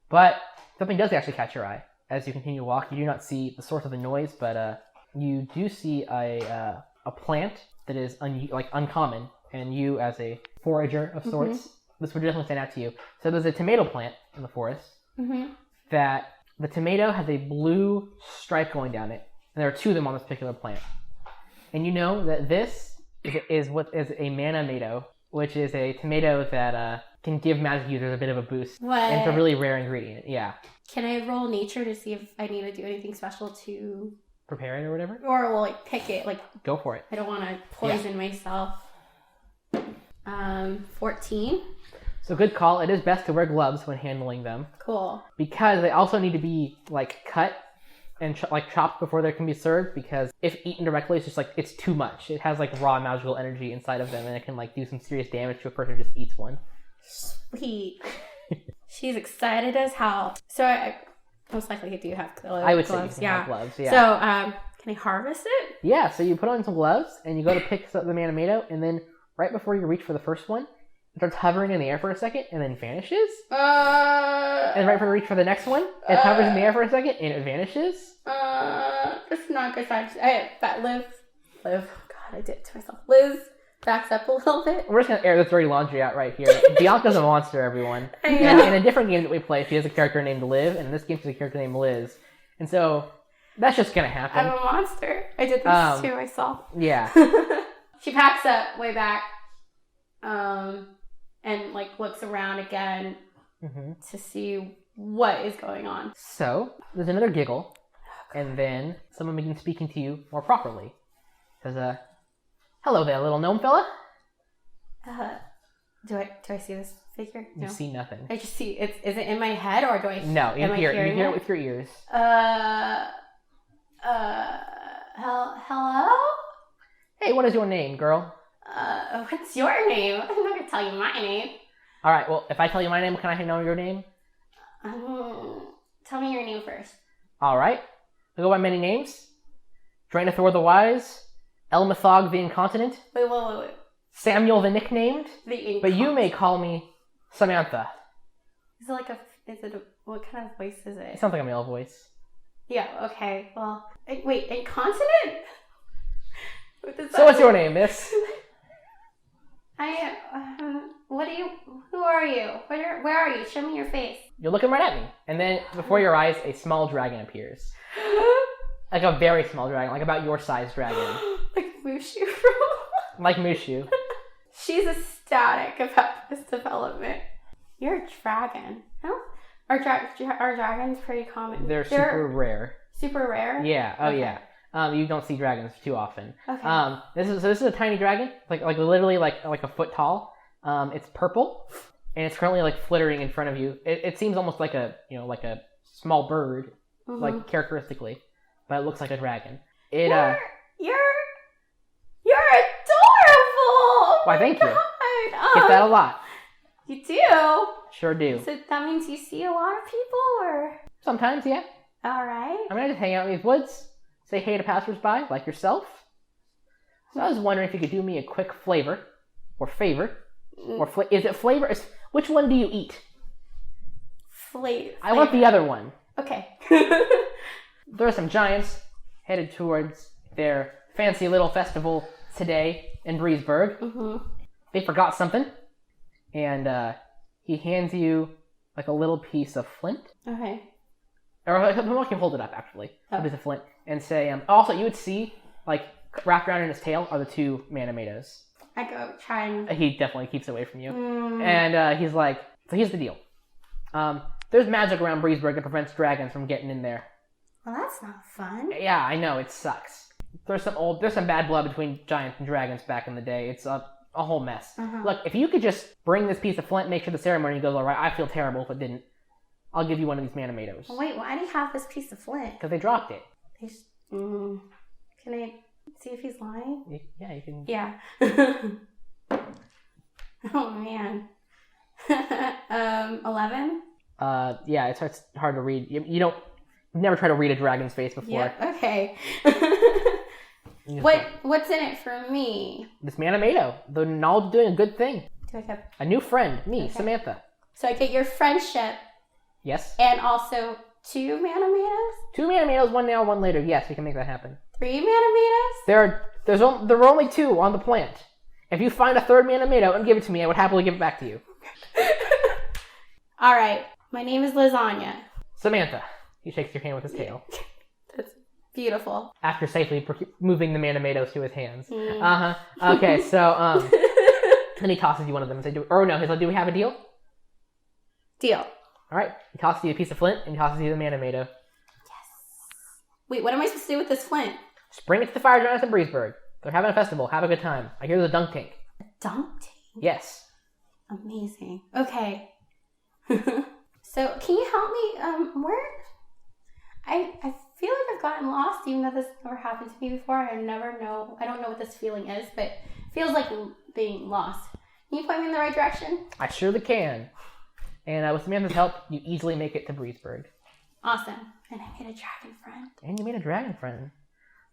But something does actually catch your eye as you continue to walk. You do not see the source of the noise, but you do see a plant that is uncommon, and you as a forager of sorts, this would definitely stand out to you. So there's a tomato plant in the forest that the tomato has a blue stripe going down it, and there are 2 of them on this particular plant. And you know that this is what is a manna tomato, which is a tomato that can give magic users a bit of a boost. What? And it's a really rare ingredient. Yeah. Can I roll nature to see if I need to do anything special to Prepare it or whatever? or will like pick it? Like Go for it. I don't want to poison myself. 14. So good call. It is best to wear gloves when handling them Cool. because they also need to be like cut and chopped before they can be served, because if eaten directly, it's just like it's too much. It has like raw magical energy inside of them, and it can like do some serious damage to a person who just eats one. Sweet. She's excited as hell. So I most likely do have gloves. I would say you can have gloves. Yeah. So can I harvest it? Yeah. So you put on some gloves and you go to pick the Mantomato, and then right before you reach for the first one, it starts hovering in the air for a second and then vanishes. And right before you reach for the next one, it hovers in the air for a second and it vanishes. It's not good times. Liv. God, I did it to myself. Liz backs up a little bit. We're just gonna air this dirty laundry out right here. Bianca's a monster, everyone. I know. And in a different game that we play, she has a character named Liv, and in this game she's a character named Liz. And so that's just gonna happen. I'm a monster. I did this to myself. Yeah. She packs up way back, and like looks around again to see what is going on. So there's another giggle, and then someone begins speaking to you more properly. Says, "Hello there, little gnome fella." Do I see this figure? No. You see nothing. I just see is it in my head or do I? No, you am hear I hearing it with your ears. Hello? Hey, what is your name, girl? What's your name? I'm not gonna tell you my name. All right. Well, if I tell you my name, can I know your name? Tell me your name first. All right. I go by many names. Draenithor the Wise, Elmathog the Incontinent, Wait. Samuel the Nicknamed, but you may Incontinent. call me Samantha. What kind of voice is It it? sounds like a male voice. Yeah, okay, well, wait, incontinent? What does So that what's your mean? name, miss? Who are you? Where are you? Show me your face. You're looking right at me. And then before your eyes, a small dragon appears. Like a very small dragon, like about your size dragon. Like Mushu. Like Mushu. She's ecstatic about this development. You're a dragon. Are dragons pretty common? They're super rare. Super rare? Yeah, oh Okay. yeah. You don't see dragons too often. Okay. This is a tiny dragon, like literally like a foot tall. It's purple, and it's currently like flittering in front of you. It seems almost like a small bird, like characteristically, but it looks like a dragon. You're adorable! Why, thank you. God. Get that a lot. You do? Sure do. So that means you see a lot of people, or? Sometimes, yeah. Alright. I mean, I just hang out in these woods, say hey to passersby, like yourself. So I was wondering if you could do me a quick favor. Is it flavor? Which one do you eat? Flavor. I want the other one. Okay. There are some giants headed towards their fancy little festival today in Breezeburg. They forgot something, and he hands you like a little piece of flint. Okay. Or I can hold it up, actually. A piece of flint. And say, also, you would see, like, wrapped around in his tail are the two Mantomatos. I go try and... He definitely keeps away from you. And he's like, so here's the deal. There's magic around Breezeburg that prevents dragons from getting in there. Well, that's not fun. Yeah, I know, it sucks. There's some bad blood between giants and dragons back in the day. It's a whole mess. Look, if you could just bring this piece of flint and make sure the ceremony goes alright, I feel terrible if it didn't. I'll give you one of these Mantomatos. Wait, why do you have this piece of flint? Because they dropped it. Can I see if he's lying? Yeah, you can... Yeah. Oh, man. 11? Yeah, it's hard to read. You've never tried to read a dragon's face before. Yeah, okay. What's in it for me? This Mantomato. The knowledge of doing a good thing. Do I get... A new friend. Me, Okay. Samantha. So I get your friendship Yes? and also 2 Mantomatos? 2 Mantomatos, one now, one later. Yes, we can make that happen. 3 Mantomatos? There were only 2 on the plant. If you find a 3rd Mantomato and give it to me, I would happily give it back to you. Alright, my name is Lasagna. Samantha. He shakes your hand with his tail. That's beautiful. After safely moving the Mantomatos to his hands. Okay, so, Then he tosses you one of them and says, or no, he's like, do we have a deal? Deal. All right. He tosses you a piece of flint and he tosses you the mana tomato. Wait, what am I supposed to do with this flint? Just bring it to the fire giants in Breezeburg. They're having a festival. Have a good time. I hear there's a dunk tank. Dunk tank? Yes. Amazing. Okay. So, can you help me? Where? I feel like I've gotten lost, even though this never happened to me before. I don't know what this feeling is, but it feels like being lost. Can you point me in the right direction? I surely can. And with Samantha's help, you easily make it to Breezeburg. Awesome. And I made a dragon friend. And you made a dragon friend.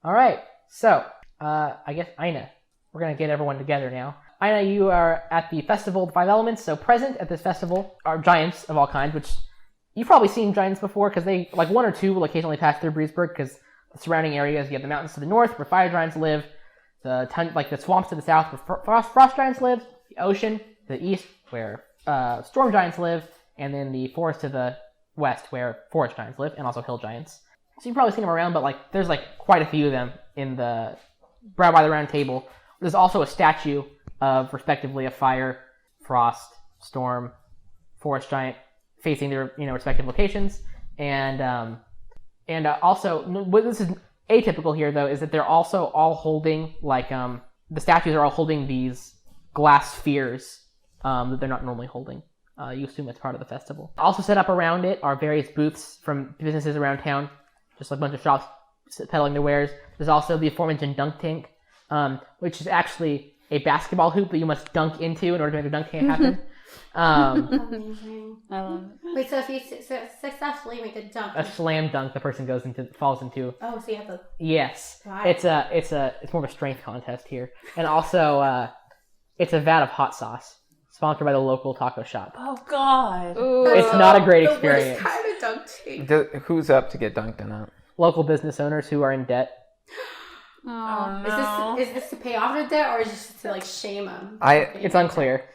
All right. So, I guess, Aina, we're going to get everyone together now. Aina, you are at the Festival of the Five Elements. So present at this festival are giants of all kinds, which you've probably seen giants before because they, like one or two will occasionally pass through Breezeburg because the surrounding areas, you have the mountains to the north where fire giants live, the swamps to the south where frost giants live, the ocean to the east where storm giants live, and then the forest to the west where forest giants live, and also hill giants. So you've probably seen them around, but like there's like quite a few of them in the by the round table. There's also a statue of respectively a fire, frost, storm, forest giant facing their respective locations, and also what this is atypical here though is that they're also all holding like the statues are all holding these glass spheres that they're not normally holding. You assume it's part of the festival. Also set up around it are various booths from businesses around town, just like a bunch of shops peddling their wares. There's also the aforementioned dunk tank, which is actually a basketball hoop that you must dunk into in order to make a dunk tank happen. Amazing. I love it. Wait, so if you successfully make a dunk, A slam dunk, the person falls into. oh, so you have to. Yes, Wow. it's more of a strength contest here, and also it's a vat of hot sauce sponsored by the local taco shop. Oh God. Ooh. It's not a great The experience. worst kind of dunk tank. Who's up to get dunked in it? Local business owners who are in debt. Oh, no. Is this to pay off the debt or is this to like shame them? It's unclear.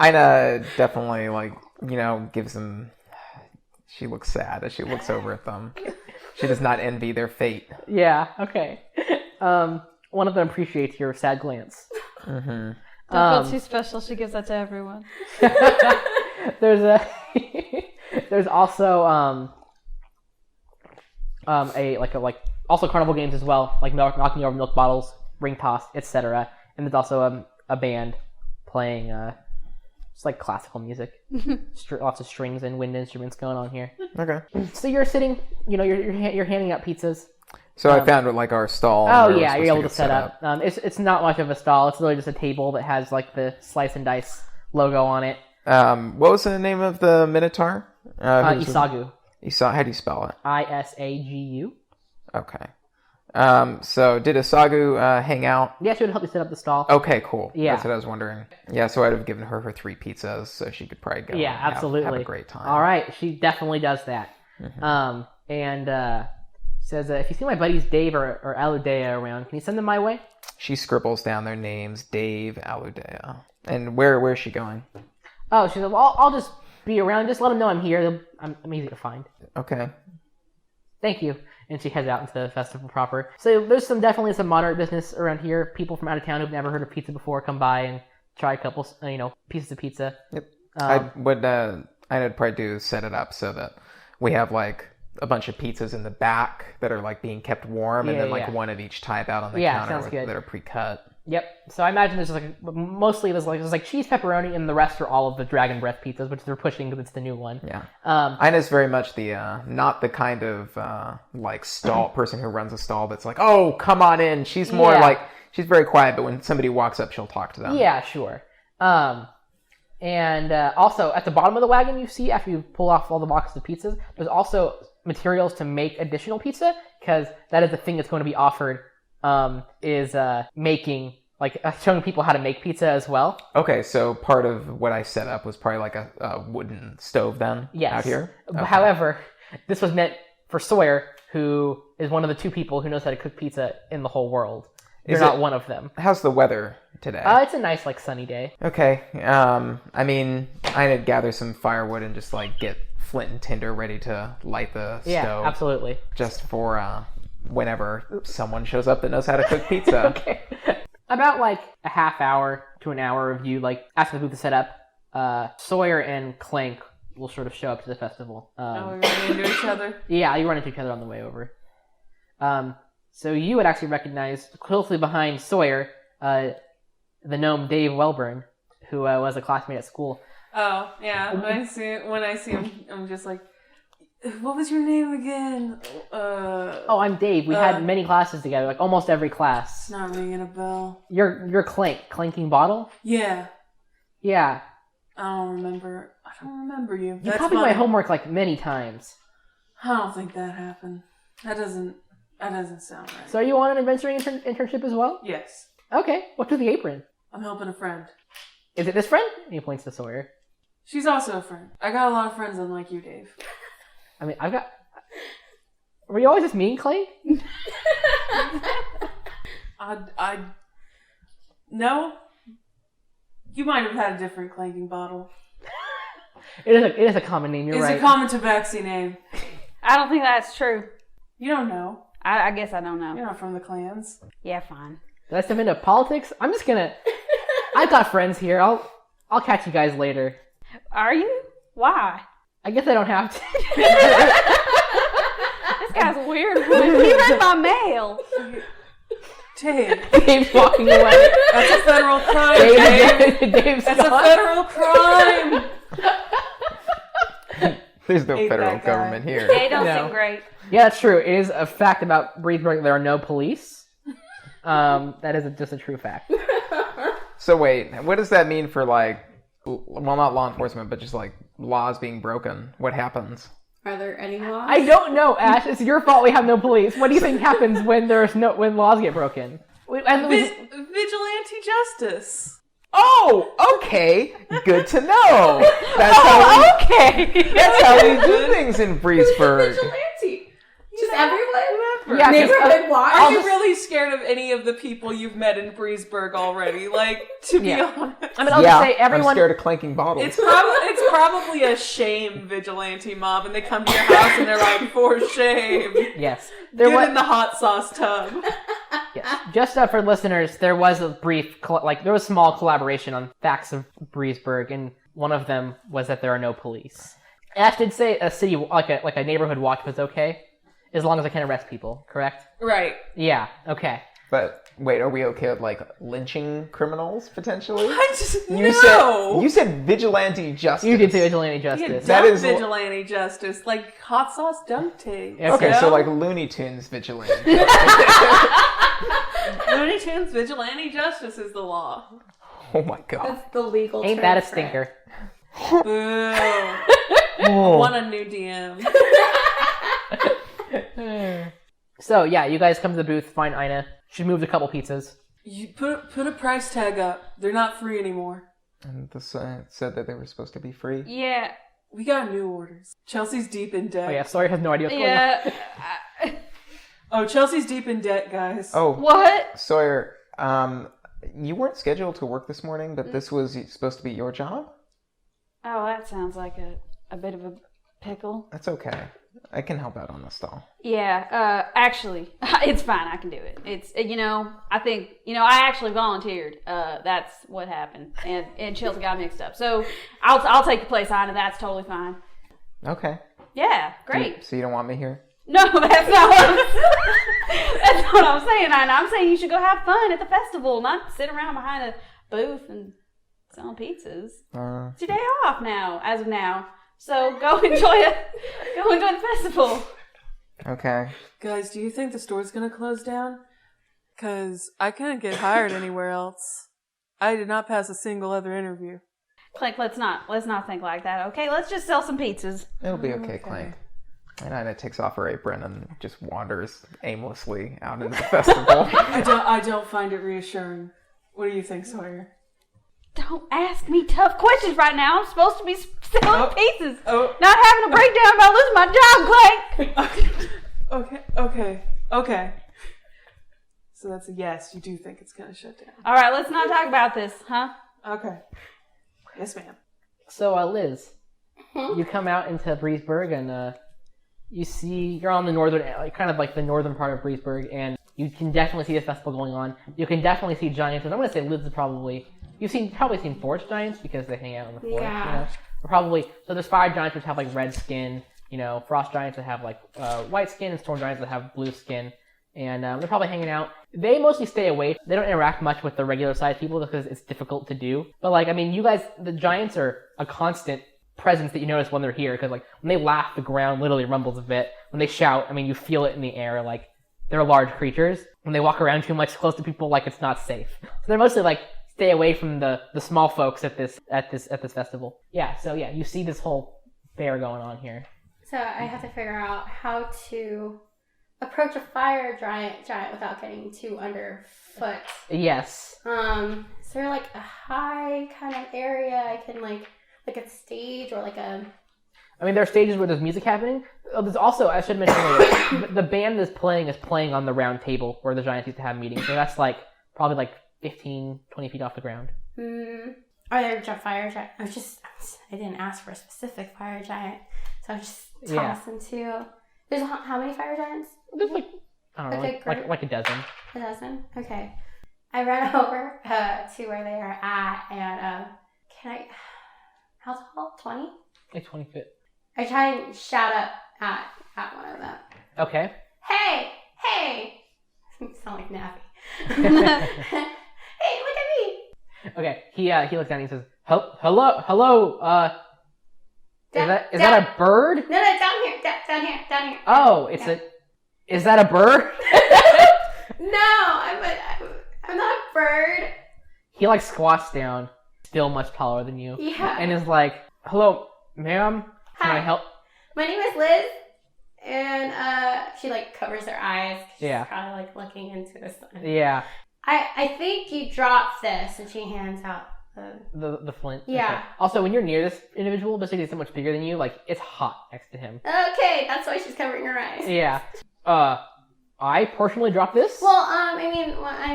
Ina definitely gives them. She looks sad as she looks over at them. She does not envy their fate. Yeah. Okay. One of them appreciates your sad glance. Mm-hmm. Don't feel too special. She gives that to everyone. There's also also carnival games as well, like knocking over milk bottles, ring toss, etc. And there's also a band playing just like classical music, lots of strings and wind instruments going on here. Okay. So you're sitting, you're handing out pizzas. So I found our stall. Oh where we're yeah, you're supposed able to set up. It's not much of a stall. It's really just a table that has like the Slice and Dice logo on it. What was the name of the Minotaur? Isagu. How do you spell it? Isagu. Okay. So did Isagu hang out? Yeah, she would help you set up the stall. Okay, cool. Yeah. That's what I was wondering. Yeah, so I'd have given her 3 pizzas so she could probably go. Yeah, and absolutely. Have a great time. All right, she definitely does that. Mm-hmm. And says, if you see my buddies Dave or Aludea around, can you send them my way? She scribbles down their names: Dave, Aludea. And where is she going? Oh, she said, well, I'll just be around. Just let them know I'm here. I'm easy to find. Okay. Thank you. And she heads out into the festival proper. So there's definitely some moderate business around here. People from out of town who've never heard of pizza before come by and try a couple, pieces of pizza. Yep. I'd probably do set it up so that we have like a bunch of pizzas in the back that are like being kept warm, and then one of each type out on the counter that are pre-cut. Yep. So I imagine there's like cheese, pepperoni, and the rest are all of the Dragon Breath pizzas, which they're pushing because it's the new one. Yeah. Ina's very much the not the kind of stall person who runs a stall that's like, oh, come on in. She's more like she's very quiet, but when somebody walks up, she'll talk to them. Yeah, sure. And also at the bottom of the wagon, you see after you pull off all the boxes of pizzas, there's also materials to make additional pizza, because that is the thing that's going to be offered. Is making, showing people how to make pizza as well. Okay, so part of what I set up was probably like a wooden stove then out here? Okay. However, this was meant for Sawyer, who is one of the 2 people who knows how to cook pizza in the whole world. You're not one of them. How's the weather today? It's a nice, sunny day. Okay, I'd gather some firewood and just, get flint and tinder ready to light the stove. Yeah, absolutely. Just for, whenever someone shows up that knows how to cook pizza. Okay. About like a half hour to an hour of you like asking the booth to set up, Sawyer and Clank will sort of show up to the festival. We run into each other? Yeah, you run into each other on the way over. So you would actually recognize closely behind Sawyer, the gnome Dave Welburn, who was a classmate at school. Oh, yeah. When I see him, I'm just like, what was your name again? I'm Dave. We had many classes together, like almost every class. It's not ringing a bell. You're Clank. Clanking Bottle? Yeah. Yeah. I don't remember you. You copied my homework like many times. I don't think that happened. That doesn't sound right. So are you on an adventuring internship as well? Yes. Okay. What's with the apron? I'm helping a friend. Is it this friend? And he points to Sawyer. She's also a friend. I got a lot of friends unlike you, Dave. I mean, I've got... Were you always just mean, Clank? No. You might have had a different Clanking Bottle. It is a common name, you're right. It's a common tabaxi name. I don't think that's true. You don't know. I guess I don't know. You're not from the clans. Yeah, fine. Did I step into politics? I'm just gonna... I've got friends here. I'll catch you guys later. Are you? Why? I guess I don't have to. This guy's weird. He read my mail. Dave. Dave's walking away. That's a federal crime, Dave. Dave's That's gone. a federal crime. There's no Hate federal that guy. government here. They don't No. seem great. Yeah, that's true. It is a fact about Breezeburg. There are no police. That is just a true fact. So wait, what does that mean for like, well, not law enforcement, but just like laws being broken? What happens? Are there any laws? I don't know, Ash. It's your fault we have no police. What do you think happens when when laws get broken? Vigilante justice. Oh, okay. Good to know. That's how we do things in Breezeburg. Vigilante. Just everyone? Yeah, Neighborhood watch? Are you really scared of any of the people you've met in Breezeburg already? Like, to be honest. I mean, I'll just say everyone. I'm scared of clanking bottles. It's probably a shame vigilante mob, and they come to your house and they're like, for shame. Yes. Get in the hot sauce tub. Yes. Just for listeners, there was a brief, there was small collaboration on facts of Breezeburg, and one of them was that there are no police. Ash did say a city, like a neighborhood watch was okay, as long as I can arrest people, correct? Right. Yeah, okay. But wait, are we okay with like lynching criminals potentially? No. You said vigilante justice. You did say vigilante Yeah, justice. That is vigilante justice, like hot sauce dunk tape. Okay, you know? so like Looney Tunes vigilante. Looney Tunes vigilante justice is the law. Oh my god. That's the legal Ain't term that a for stinker? Boo. Oh. Want a new DM. So, yeah, you guys come to the booth, find Ina. She moved a couple pizzas. You put a price tag up. They're not free anymore. And the sign said that they were supposed to be free. Yeah. We got new orders. Chelsea's deep in debt. Oh, yeah, Sawyer has no idea what's going on. Yeah. Oh, Chelsea's deep in debt, guys. Oh, What? Sawyer, you weren't scheduled to work this morning, but this was supposed to be your job? Oh, that sounds like a bit of a pickle. That's okay. I can help out on this stall. Yeah, actually, it's fine. I can do it. It's, I think, I actually volunteered. That's what happened. And Chelsea got mixed up. So I'll take the place on it. That's totally fine. Okay. Yeah, great. So you don't want me here? No, that's not what that's what I'm saying. I'm saying you should go have fun at the festival, not sit around behind a booth and selling pizzas. It's your day off now, as of now. So go enjoy it. Go enjoy the festival. Okay. Guys, do you think the store's gonna close down? Cause I couldn't get hired anywhere else. I did not pass a single other interview. Clank, let's not think like that. Okay, let's just sell some pizzas. It'll be okay, Clank. And Ina takes off her apron and just wanders aimlessly out into the festival. I don't find it reassuring. What do you think, Sawyer? Don't ask me tough questions right now. I'm supposed to be selling pizzas. Oh. Not having a breakdown about losing my job, Clank. Okay. So that's a yes. You do think it's gonna shut down. All right, let's not talk about this, huh? Okay. Yes, ma'am. So, Liz, you come out into Breezeburg and you see you're on the northern, kind of like the northern part of Breezeburg, and You can definitely see this festival going on. You can definitely see giants. And I'm going to say Liz is probably... You've probably seen forest giants because they hang out in the forest, Yeah. you know? Or probably... So there's fire giants which have, like, red skin. You know, frost giants that have, like, white skin. And storm giants that have blue skin. And they're probably hanging out. They mostly stay away. They don't interact much with the regular-sized people because it's difficult to do. But, like, I mean, you guys... The giants are a constant presence that you notice when they're here. Because, like, when they laugh, the ground literally rumbles a bit. When they shout, I mean, you feel it in the air, like... They're large creatures. When they walk around too much close to people, like, it's not safe. So they're mostly like stay away from the small folks at this festival. Yeah. So yeah, you see this whole fair going on here. So I have to figure out how to approach a fire giant without getting too underfoot. Yes. Is there like a high kind of area I can like a stage or like a... I mean, there are stages where there's music happening. There's also, I should mention later, the band that's playing on the round table where the giants used to have meetings. So that's like probably like 15, 20 feet off the ground. Are there fire giant? I didn't ask for a specific fire giant, so I was just tossing to. There's how many fire giants? There's like, I don't know, like a dozen. A dozen? Okay. I ran over to where they are at, and how tall? 20? Like 20 feet. I try and shout up at one of them. Okay. Hey! You sound like Nappy. Hey, look at me! Okay, he looks down and he says, hello, is that a bird? No, down here. Oh, is that a bird? No, I'm not a bird. He like squats down, still much taller than you. Yeah. And is like, hello, ma'am, can I help? My name is Liz, and she like covers her eyes. She's Yeah. probably like looking into the sun. Yeah. I think you dropped this, and she hands out the flint. Yeah. Okay. Also, when you're near this individual, basically he's so much bigger than you, like it's hot next to him. Okay, that's why she's covering her eyes. Yeah. I personally dropped this. Well, I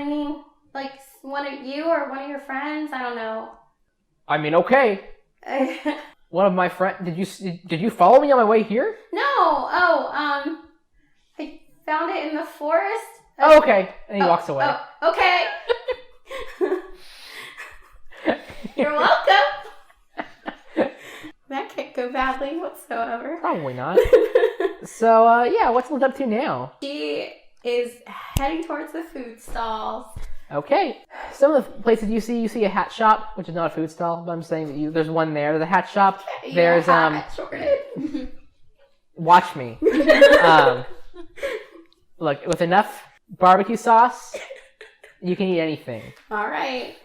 mean, like one of you or one of your friends. I don't know. I mean, okay. One of my friends. Did you follow me on my way here? No. I found it in the forest. Oh, okay. And he walks away. Oh, okay. You're welcome. That can't go badly whatsoever. Probably not. So, yeah, what's Liz up to now? She is heading towards the food stalls. Okay. Some of the places you see a hat shop, which is not a food stall, but I'm saying that there's one there. There's a hat shop. There's, watch me. Look, with enough barbecue sauce, you can eat anything. All right.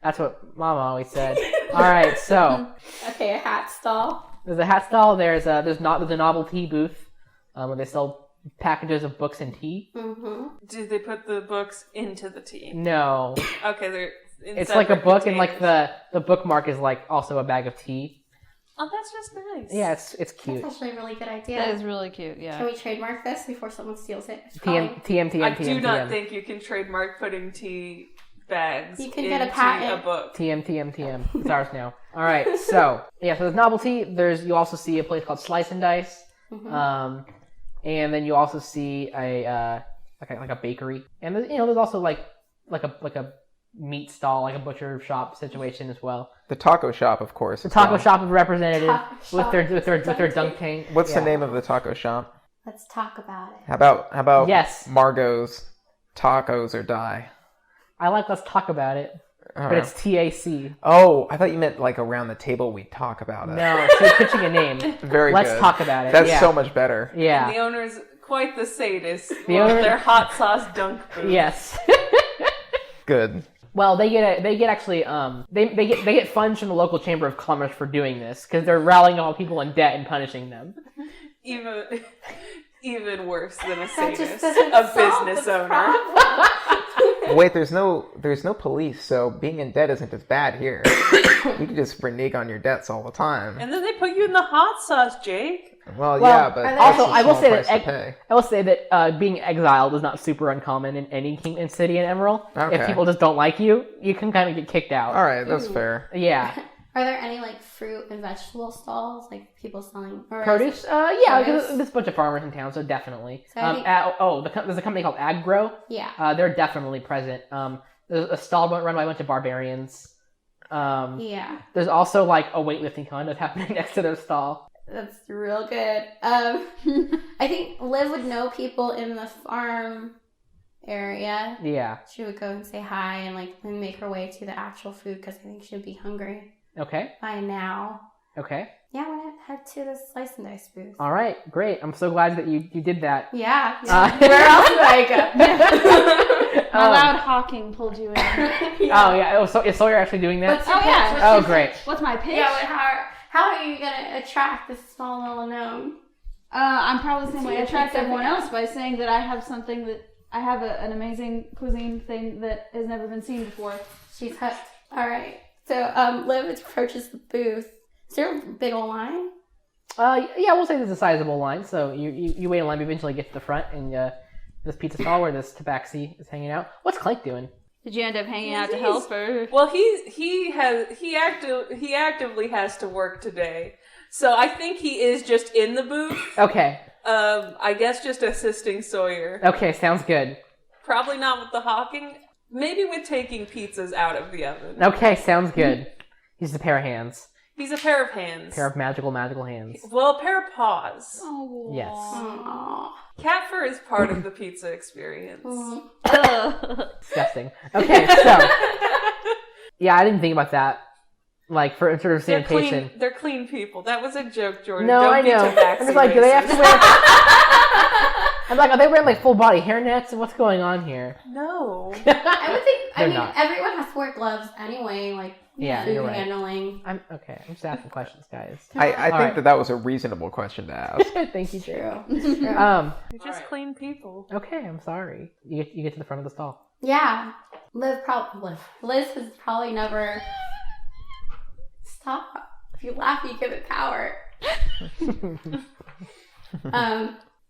That's what Mama always said. All right, so Okay, a hat stall. there's a hat stall. There's a novelty booth where they sell packages of books and tea. Mm-hmm. Do they put the books into the tea? No, Okay, they're in it's like a separate book, and like containers. the bookmark is like also a bag of tea. Oh, that's just nice. Yeah, it's cute. That's actually a really good idea. That is really cute, yeah. Can we trademark this before someone steals it? It's TM. I do not think you can trademark putting tea bags You can get a into patent. a book. TM. It's ours now. All right, so yeah, so there's novelty. You also see a place called Slice and Dice, Mhm. and then you also see a bakery, and there's also like a meat stall, like a butcher shop situation as well. The taco shop, of course. The taco shop is representative Taco with their shop. dunk tank. What's Yeah. the name of the taco shop? Let's talk about it. How about Yes. Margot's Tacos or Die? I like Let's Talk About It, but it's TAC. Oh, I thought you meant like around the table we'd talk about it. No, she's pitching a name. Very Let's good. talk about it. That's yeah. so much better. Yeah. The owner's quite the sadist. The Love owner- their hot sauce dunk booth. Yes. Good. Well, they get funds from the local chamber of commerce for doing this because they're rallying all people in debt and punishing them. Even worse than a That sadist, just doesn't a solve business the owner. problem. Wait, there's no police, so being in debt isn't as bad here. You can just renege on your debts all the time. And then they put you in the hot sauce, Jake. Well, Well, yeah, but also, that's a I will small say price that to pay. I will say that being exiled is not super uncommon in any kingdom city in Emerald. Okay. If people just don't like you, you can kind of get kicked out. All right, that's fair. Yeah. Are there any like fruit and vegetable stalls, like people selling or Produce? Yeah, because there's a bunch of farmers in town, so definitely. So I think- There's a company called Aggrow. Yeah. They're definitely present. There's a stall run by a bunch of barbarians. Yeah. There's also like a weightlifting contest happening next to their stall. That's real good. I think Liv would know people in the farm area. Yeah. She would go and say hi and like then make her way to the actual food because I think she'd be hungry Okay. by now. Okay. Yeah, I want to head to the slice and dice booth. All right. Great. I'm so glad that you did that. Yeah. Where else would I go? My loud hawking pulled you in. Yeah. Oh yeah. Oh, so is Sawyer actually doing that? What's your Oh, yeah. pitch? Oh What's your great. pitch? What's my pitch? Yeah, but how are you gonna attract this small little gnome? I'm probably the same way I It's attract something everyone else else. by saying that I have something that I have an amazing cuisine thing that has never been seen before. She's hooked. All right. So Liv approaches the booth. Is there a big old line? Yeah, we'll say there's a sizable line. So you wait in line, you eventually get to the front, and this pizza stall where this tabaxi is hanging out. What's Clank doing? Did you end up hanging out to help, or? Well, he actively has to work today, so I think he is just in the booth. Okay. I guess just assisting Sawyer. Okay, sounds good. Probably not with the hawking. Maybe with taking pizzas out of the oven. Okay, sounds good. He's a pair of hands. He's a pair of hands. Pair of magical hands. Well, a pair of paws. Oh. Yes. Aww. Cat fur is part of the pizza experience. Disgusting. Okay, so yeah, I didn't think about that. Like for sort of sanitation. They're clean people. That was a joke, Jordan. No, Don't I be know. tabaxi I'm just like, do they have to racist. wear? I'm like, are they wearing like full body hairnets? What's going on here? No. I would think. I They're mean, not. everyone has to wear gloves anyway. Like Yeah, food you're right. handling. I'm just asking questions, guys. I All think right. that was a reasonable question to ask. Thank you, Jay. True. True. They're just clean people. Okay, I'm sorry. You get to the front of the stall. Yeah. Liz has probably never. Stop. If you laugh, you give it power.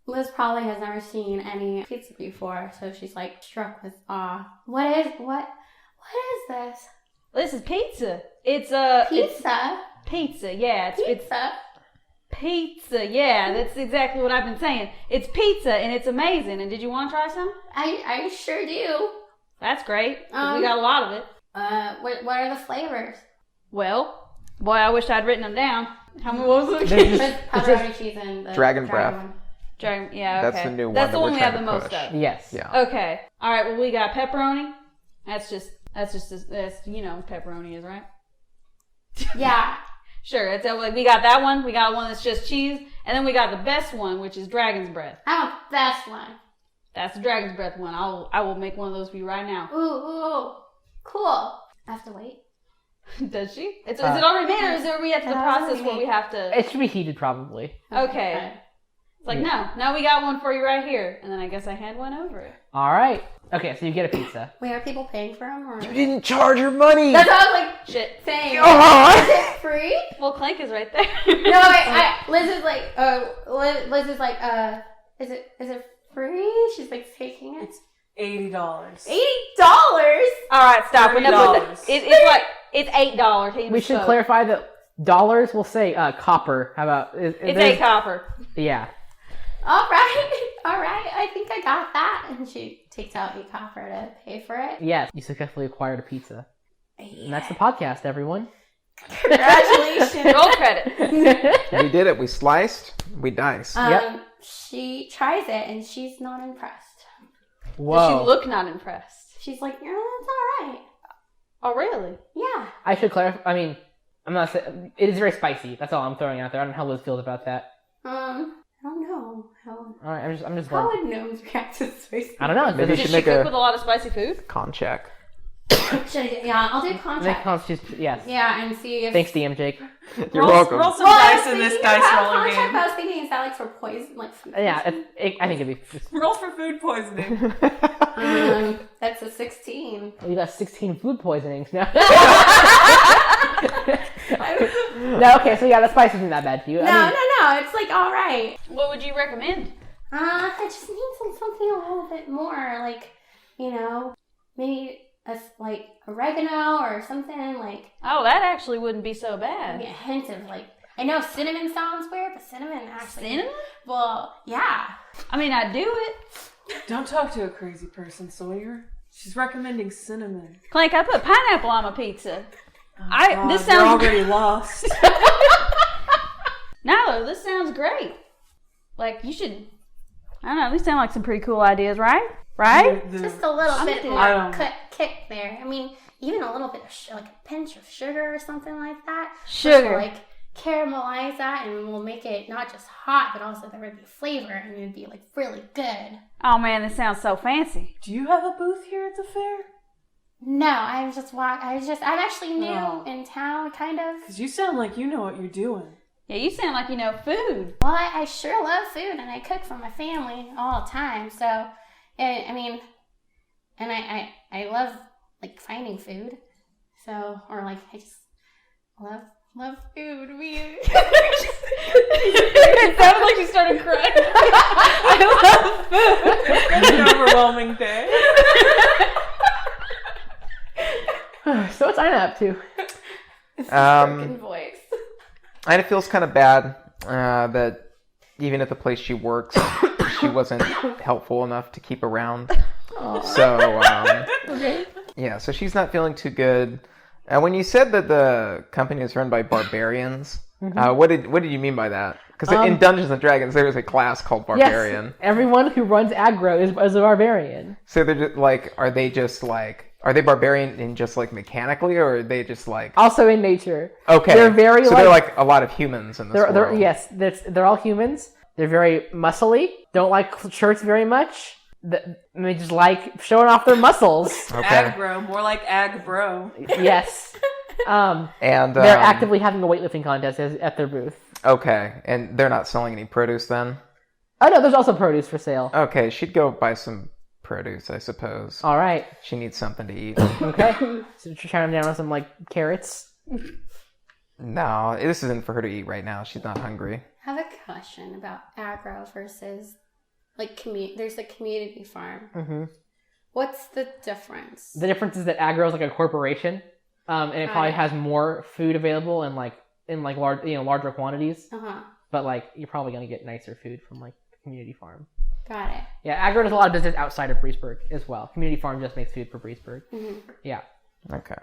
Liz probably has never seen any pizza before, so she's like struck with awe. What is this? This is pizza. It's a Pizza? pizza. Yeah, it's Pizza? pizza. Yeah, that's exactly what I've been saying. It's pizza and it's amazing. And did you want to try some? I sure do. That's great. 'Cause we got a lot of it. What are the flavors? Well, boy, I wish I'd written them down. How many what was it? There's There's pepperoni cheese and the Dragon breath. one. Yeah, okay. That's the new one That's that the one we're we have the trying to most push. of. Yes. Yeah. Okay. All right. Well, we got pepperoni. That's you know pepperoni is, right? Yeah. Sure. It's like we got that one. We got one that's just cheese, and then we got the best one, which is dragon's breath. I want the best one. That's the dragon's breath one. I will make one of those for you right now. Ooh. Cool. I have to wait. Does she? Is it already made, or are we at the It's process already where we made. have to? It should be heated, probably. Okay. It's like no, we got one for you right here, and then I guess I hand one over. All right. Okay, so you get a pizza. Wait, are people paying for them? Or? You didn't charge her money! That's what I was like Shit. saying. Oh. Is it free? Well, Clank is right there. No, Liz is like, Liz is like, is it free? She's like taking it. $80. $80? All right, stop. We're not putting $30. it's $8. We should clarify that dollars will say copper. How about It's $8 copper. Yeah. All right. I think I got that. And she takes out a copper to pay for it. Yes. You successfully acquired a pizza. And that's the podcast, everyone. Congratulations. Roll credit. We did it. We sliced. We diced. Yep. She tries it and she's not impressed. Whoa. Does she look not impressed? She's like, yeah, that's all right. Oh, really? Yeah. I should clarify. I mean, I'm not saying it is very spicy. That's all I'm throwing out there. I don't know how Liz feels about that. I don't know. All right, I'm just. How would gnomes react to spicy? I don't know. Maybe you Did should she make cook a with a lot of spicy food? con check. Yeah, I'll do Make contact. constitution. Yes. Yeah, and see if. Thanks, DM Jake. You're welcome. Roll some Well, I was dice in this thinking dice about rolling contact, game. but I was thinking, is that like for poison? Like food Yeah, poisoning? I think it'd be. Roll for food poisoning. That's a 16. You got 16 food poisonings now. No, okay, so yeah, the spice isn't that bad for you. No, it's like all right. What would you recommend? I just need something a little bit more, like, maybe like oregano or something like. Oh, that actually wouldn't be so bad. Maybe a hint of like. I know cinnamon sounds weird, but cinnamon actually. Cinnamon? Well, yeah. I mean, I'd do it. Don't talk to a crazy person, Sawyer. She's recommending cinnamon. Clank, I put pineapple on my pizza. God, this you're sounds already lost. No, this sounds great. Like, you should, I don't know, these sound like some pretty cool ideas, right? Right? Just a little bit I more don't- kick there. I mean, even a little bit of like a pinch of sugar or something like that. Sugar. Just to, like caramelize that, and we'll make it not just hot, but also there would be flavor, and it'd be like really good. Oh man, this sounds so fancy. Do you have a booth here at the fair? No, I'm actually new in town, kind of. Because you sound like you know what you're doing. Yeah, you sound like you know food. Well, I sure love food, and I cook for my family all the time. So, I mean, and I love like finding food. So, or like I just love food. It sounded like she started crying. I love food. It's an overwhelming day. So what's Ina up to? Broken voice. Ina feels kind of bad that even at the place she works, she wasn't helpful enough to keep around. So, Okay. yeah, so she's not feeling too good. When you said that the company is run by barbarians, what did you mean by that? Because in Dungeons and Dragons, there is a class called barbarian. Yes, everyone who runs aggro is a barbarian. So they're just, like, are they barbarian in just like mechanically, or are they just like Also in nature. okay? They're very they're like a lot of humans in this world. Yes, they're all humans. They're very muscly. Don't like shirts very much. They just like showing off their muscles. Okay. Aggro, more like ag bro. Yes. And they're actively having a weightlifting contest at their booth. Okay, and they're not selling any produce then? Oh no, there's also produce for sale. Okay, she'd go buy some produce, I suppose. All right. She needs something to eat. Okay. So you're trying down on some like carrots. No, this isn't for her to eat right now. She's not hungry. I have a question about agro versus like there's a community farm. Mm-hmm. What's the difference? The difference is that aggro is like a corporation, and it probably has more food available and in larger quantities. But like you're probably gonna get nicer food from like the community farm. Got it. Yeah, aggro does a lot of business outside of Breezeburg as well. Community farm just makes food for Breezeburg. Mm-hmm. Yeah. Okay.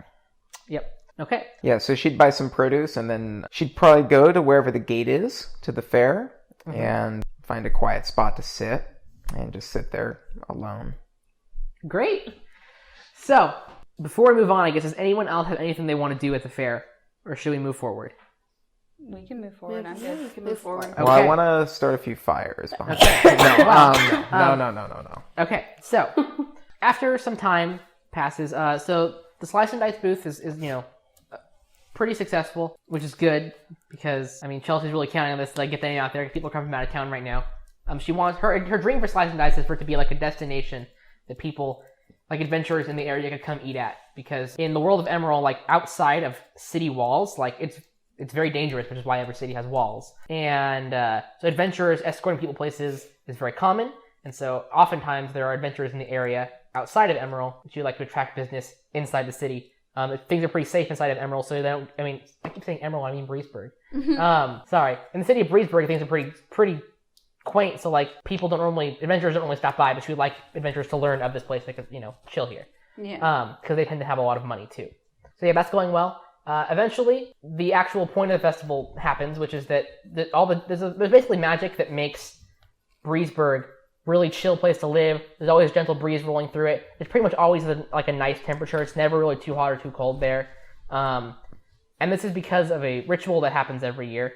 Yep. Okay. Yeah, so she'd buy some produce, and then she'd probably go to wherever the gate is to the fair, and find a quiet spot to sit, and just sit there alone. Great. So, before we move on, I guess, does anyone else have anything they want to do at the fair? Or should we move forward? We can move forward. I'm Yeah, good. you can move forward. Okay. Well, I want to start a few fires behind Okay. No. Okay, so, after some time passes, so the Slice and Dice booth is pretty successful, which is good, because, I mean, Chelsea's really counting on this to like, get the name out there, because people are coming from out of town right now. She wants, her dream for Slice and Dice is for it to be like a destination that people, like adventurers in the area, could come eat at, because in the world of Emerald, like outside of city walls, like it's very dangerous, which is why every city has walls. And so adventurers escorting people places is very common, and so oftentimes there are adventurers in the area outside of Emerald that you like to attract business inside the city. Things are pretty safe inside of Emerald, so they don't, I mean, I keep saying Emerald, I mean Breezeburg. Sorry. In the city of Breezeburg, things are pretty quaint, so like adventurers don't normally stop by, but you would like adventurers to learn of this place, they could, chill here. Yeah. Because they tend to have a lot of money too. So yeah, that's going well. Eventually, the actual point of the festival happens, which is that there's basically magic that makes Breezeburg really chill place to live. There's always a gentle breeze rolling through it. It's pretty much always like a nice temperature. It's never really too hot or too cold there. And this is because of a ritual that happens every year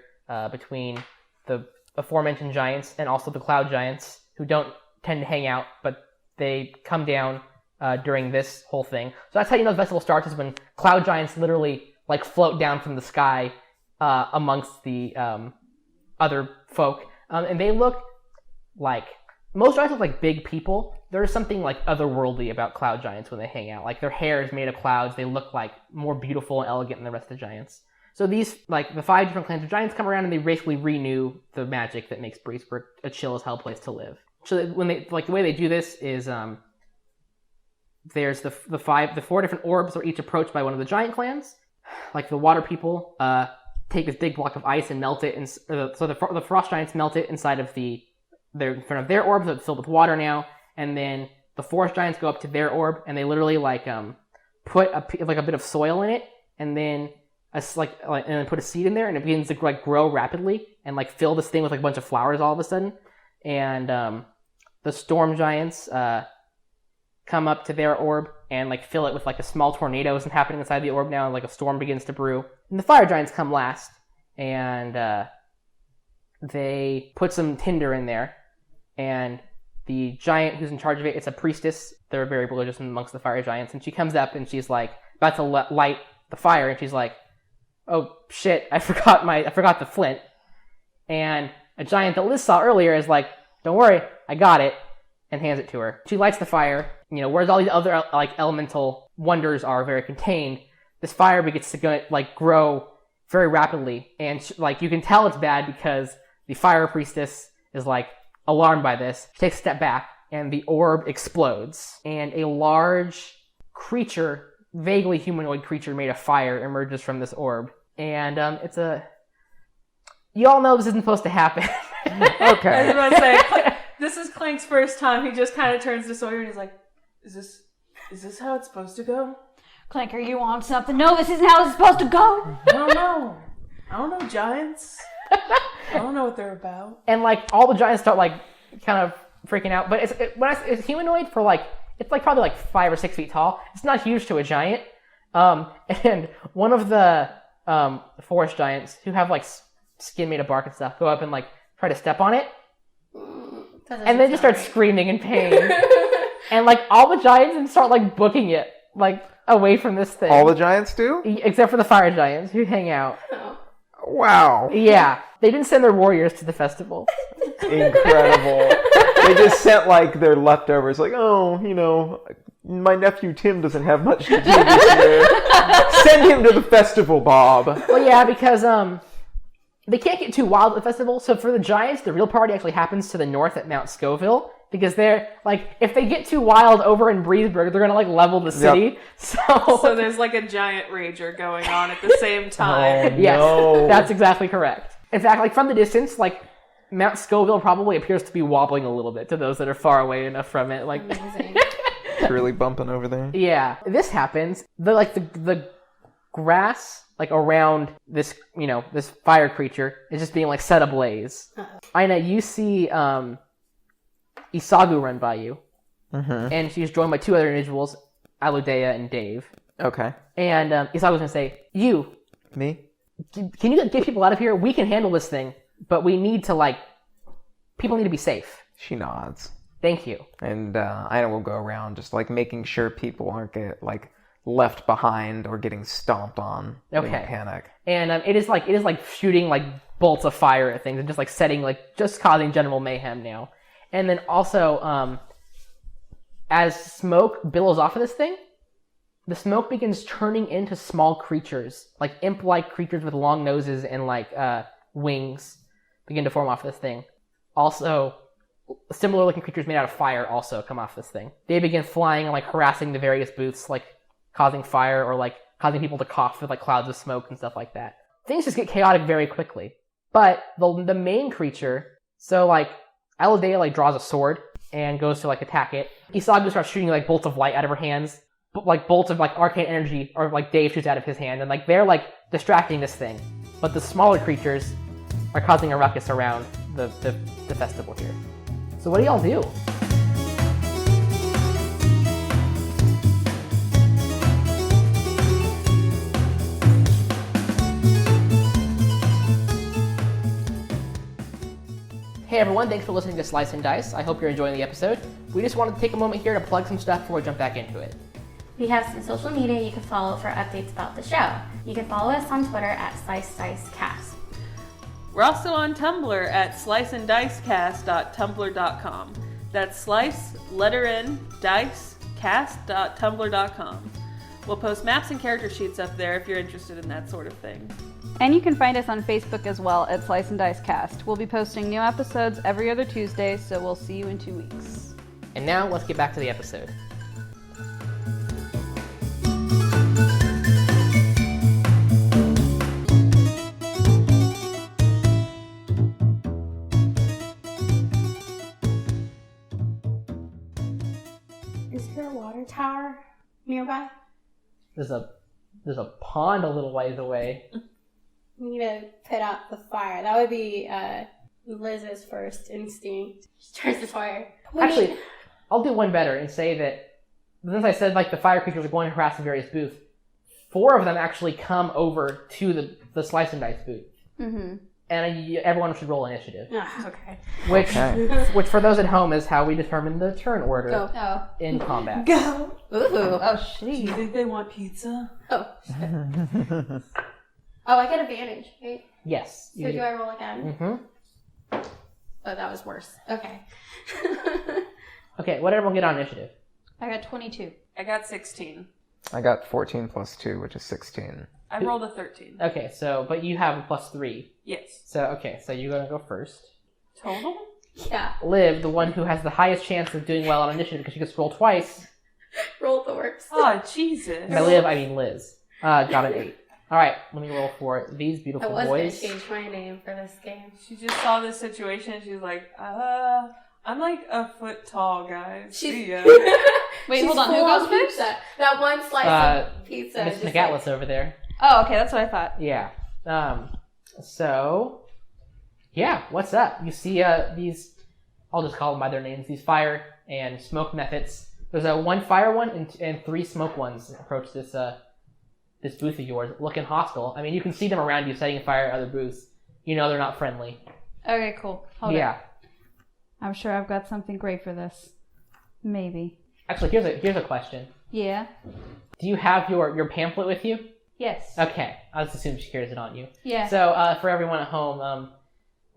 between the aforementioned giants and also the cloud giants, who don't tend to hang out, but they come down during this whole thing. So that's how you know the festival starts, is when cloud giants literally like float down from the sky amongst the other folk. And they look like, most giants look like big people. There's something like otherworldly about cloud giants when they hang out. Like their hair is made of clouds. They look like more beautiful and elegant than the rest of the giants. So these, like the 5 different clans of giants come around and they basically renew the magic that makes Breezeburg a chill as hell place to live. So when they, like the way they do this is there's the four different orbs are each approached by one of the giant clans. Like the water people take this big block of ice and melt it, and so the frost giants melt it inside of in front of their orbs that's filled with water now, and then the forest giants go up to their orb and they literally put a bit of soil in it, and then and then put a seed in there, and it begins to grow rapidly and fill this thing with a bunch of flowers all of a sudden. And the storm giants come up to their orb and fill it with a small tornado is happening inside the orb now, and a storm begins to brew. And the fire giants come last, and they put some tinder in there, and the giant who's in charge of it, it's a priestess. They're very religious amongst the fire giants, and she comes up and she's about to light the fire, and she's like, "Oh shit, I forgot the flint." And a giant that Liz saw earlier is like, "Don't worry, I got it," and hands it to her. She lights the fire. Whereas all these other elemental wonders are very contained, this fire begins to grow very rapidly, and you can tell it's bad because the fire priestess is alarmed by this. She takes a step back, and the orb explodes, and a large creature, vaguely humanoid creature made of fire, emerges from this orb. And you all know this isn't supposed to happen. Okay. I was about to say, this is Clank's first time. He just kind of turns to Sawyer and he's like, "Is this how it's supposed to go?" Clank, are you on something? No, this isn't how it's supposed to go. I don't know giants. I don't know what they're about. And all the giants start kind of freaking out. But it's humanoid for it's probably 5 or 6 feet tall. It's not huge to a giant. And one of the forest giants who have skin made of bark and stuff go up and try to step on it, and then just start screaming in pain. And all the giants start booking it away from this thing. All the giants do? Except for the fire giants who hang out. Wow. Yeah. They didn't send their warriors to the festival. Incredible. They just sent their leftovers, my nephew Tim doesn't have much to do this year. Send him to the festival, Bob. Well, yeah, because they can't get too wild at the festival. So for the giants, the real party actually happens to the north at Mount Scoville. Because they're, if they get too wild over in Breezeburg, they're going to, level the city. Yep. So there's, a giant rager going on at the same time. Oh, yes, no. That's exactly correct. In fact, from the distance, Mount Scoville probably appears to be wobbling a little bit to those that are far away enough from it. Amazing. It's really bumping over there. Yeah. This happens. The grass, around this, this fire creature is just being, set ablaze. Ina, you see, Isagu run by you, and she's joined by 2 other individuals, Aludea and Dave. Okay. And Isagu's gonna say, "You, me? Can you get people out of here? We can handle this thing, but we need to people need to be safe." She nods. Thank you. And Ina will go around just making sure people aren't get left behind or getting stomped on. Okay. In panic. And it is shooting bolts of fire at things and just setting just causing general mayhem now. And then also, as smoke billows off of this thing, the smoke begins turning into small creatures, imp-like creatures with long noses and wings, begin to form off this thing. Also, similar-looking creatures made out of fire also come off this thing. They begin flying and harassing the various booths, causing fire or causing people to cough with clouds of smoke and stuff like that. Things just get chaotic very quickly. But the main creature, so Aludea draws a sword and goes to attack it. Isagu starts shooting bolts of light out of her hands, bolts of arcane energy, or Dave shoots out of his hand, and they're distracting this thing. But the smaller creatures are causing a ruckus around the festival here. So what do y'all do? Hey everyone, thanks for listening to Slice and Dice. I hope you're enjoying the episode. We just wanted to take a moment here to plug some stuff before we jump back into it. We have some social media you can follow for updates about the show. You can follow us on Twitter at SliceDiceCast. We're also on Tumblr at sliceanddicecast.tumblr.com. That's slice, letter N, dice, cast.tumblr.com. We'll post maps and character sheets up there if you're interested in that sort of thing. And you can find us on Facebook as well at Slice and Dice Cast. We'll be posting new episodes every other Tuesday, so we'll see you in 2 weeks. And now let's get back to the episode. Is there a water tower nearby? There's a pond a little ways away. We need to put out the fire. That would be Liz's first instinct. She starts the fire. Actually, I'll do one better and say that since I said like the fire creatures are going to harass the various booths, 4 of them actually come over to the slice and dice booth. Mm-hmm. And everyone should roll initiative. Okay. Which for those at home is how we determine the turn order Go. in combat. Go. Ooh. Oh, Do you think they want pizza? Oh, shit. Oh, I get advantage, right? Yes. So do I roll again? Mm-hmm. Oh, that was worse. Okay. Okay, what did everyone get on initiative? I got 22. I got 16. I got 14 plus 2, which is 16. I rolled a 13. Okay, but you have a +3. Yes. So you're gonna go first. Total? Yeah. Liv, the one who has the highest chance of doing well on initiative because she gets to roll twice. Roll the worst. Oh, Jesus. By Liv, I mean Liz. Got an 8. Alright, let me roll for these I beautiful was boys. going to change my name for this game. She just saw this situation and she's like, I'm like a foot tall, guys. See ya. Wait, She's hold on. Who full goes on first? pizza. That one slice of pizza. Miss just McAtlas over there. Oh, okay. That's what I thought. Yeah. What's up? You see these, I'll just call them by their names, these fire and smoke methods. There's a 1 fire one and 3 smoke ones approach this booth of yours, looking hostile. I mean, you can see them around you setting fire to other booths. You know they're not friendly. Okay, cool. Hold Yeah. it. I'm sure I've got something great for this. Maybe. Actually, here's a question. Yeah. Do you have your pamphlet with you? Yes. Okay. I just assumed she carries it on you. Yeah. So, for everyone at home,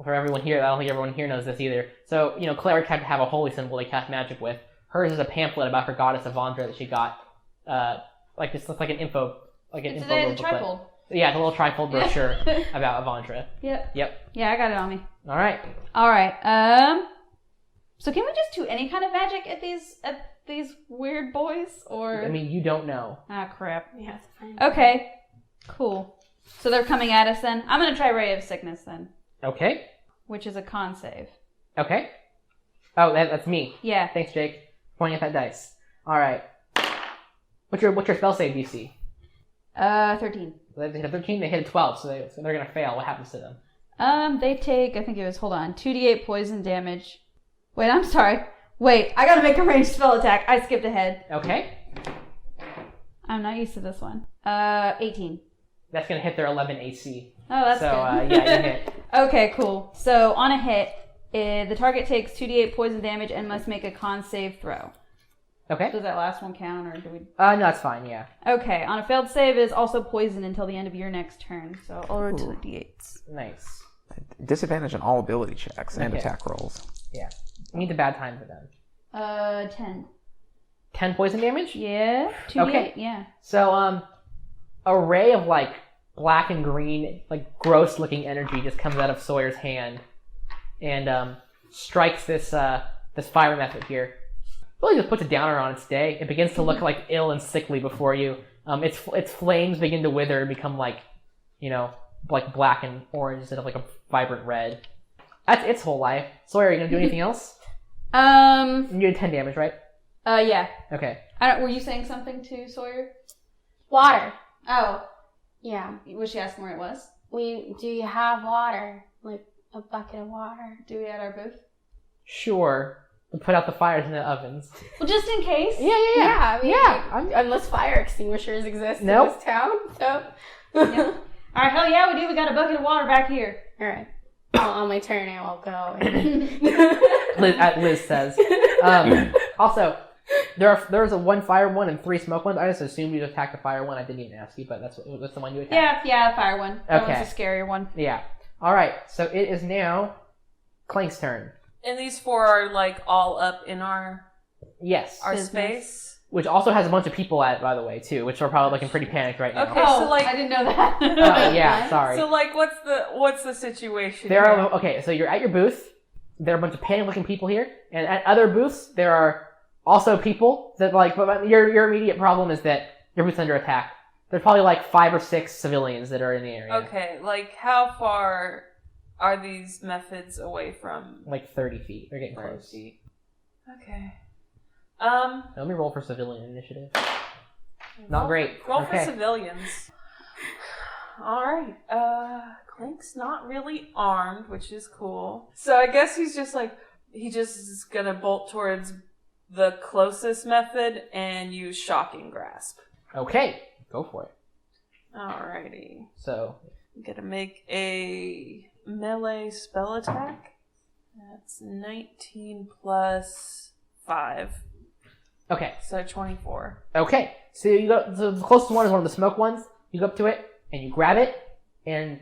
for everyone here, I don't think everyone here knows this either. So, clerics have to have a holy symbol they cast magic with. Hers is a pamphlet about her goddess Avandra that she got, like an info It's info a booklet. trifold. Yeah, it's a little trifold brochure about Avandra. Yep. Yep. Yeah, I got it on me. All right. All right. So can we just do any kind of magic at these weird boys, or? I mean, you don't know. Ah, crap. We have to find Okay. Cool. So they're coming at us then. I'm gonna try Ray of Sickness then, Okay. which is a con save. Okay. Oh, that's me. Yeah. Thanks, Jake. Pointing at that dice. All right. What's your spell save DC? 13. They hit a 13. They hit a 12, so they're gonna fail. What happens to them? They take, I think it was, hold on, 2d8 poison damage. Wait, I'm sorry. Wait, I gotta make a ranged spell attack. I skipped ahead. Okay. I'm not used to this one. 18. That's gonna hit their 11 AC. Oh, that's so, good. yeah, you hit. Okay, cool. So, on a hit, the target takes 2d8 poison damage and must make a con save throw. Okay. Does that last one count, or do we... No, that's fine, yeah. Okay, on a failed save is also poison until the end of your next turn. So, I'll roll 2d8s. Nice. Disadvantage on all ability checks and Okay. attack rolls. Yeah. You need the bad times of them. 10. 10 poison damage? Yeah, 2d8, Okay. yeah. So, a ray of, black and green, gross-looking energy just comes out of Sawyer's hand and, strikes this fire method here. Really just puts a downer on its day. It begins to look, ill and sickly before you. Its flames begin to wither and become, black and orange instead of, a vibrant red. That's its whole life. Sawyer, are you gonna do anything else? You did 10 damage, right? Yeah. Okay. Were you saying something to Sawyer? water. Oh. Yeah. Was she asking where it was? Do you have water? Like a bucket of water? Do we at our booth? Sure. To put out the fires in the ovens. Well, just in case. Yeah, I mean, Yeah. unless fire extinguishers exist Nope. in this town, so. Yep. All right, hell yeah, we do. We got a bucket of water back here. All right. On my turn, I will go. Liz says. Also, there's a 1 fire one and 3 smoke ones. I just assumed you'd attack the fire one. I didn't even ask you, but that's the one you attacked. Yeah, fire one. That Okay. one's a scarier one. Yeah. All right. So it is now Clank's turn. And these 4 are all up in our Yes. our Business. space. Which also has a bunch of people at it, by the way, too, which are probably looking pretty panicked right now. Okay, so I didn't know that. Oh, yeah, sorry. So what's the situation? There here? are okay. So you're at your booth. There are a bunch of panic-looking people here, and at other booths there are also people that But your immediate problem is that your booth's under attack. There's probably 5 or 6 civilians that are in the area. Okay, how far are these methods away from 30 feet. They're getting 30 close. feet? Okay. Let me roll for civilian initiative. Not great. Roll Okay. for civilians. Alright. Clink's not really armed, which is cool. So I guess he's just is gonna bolt towards the closest method and use Shocking Grasp. Okay, go for it. Alrighty. So, I'm gonna make a melee spell attack. That's 19 plus 5. okay. So 24. Okay, so you go. So the closest one is one of the smoke ones. You go up to it and you grab it, and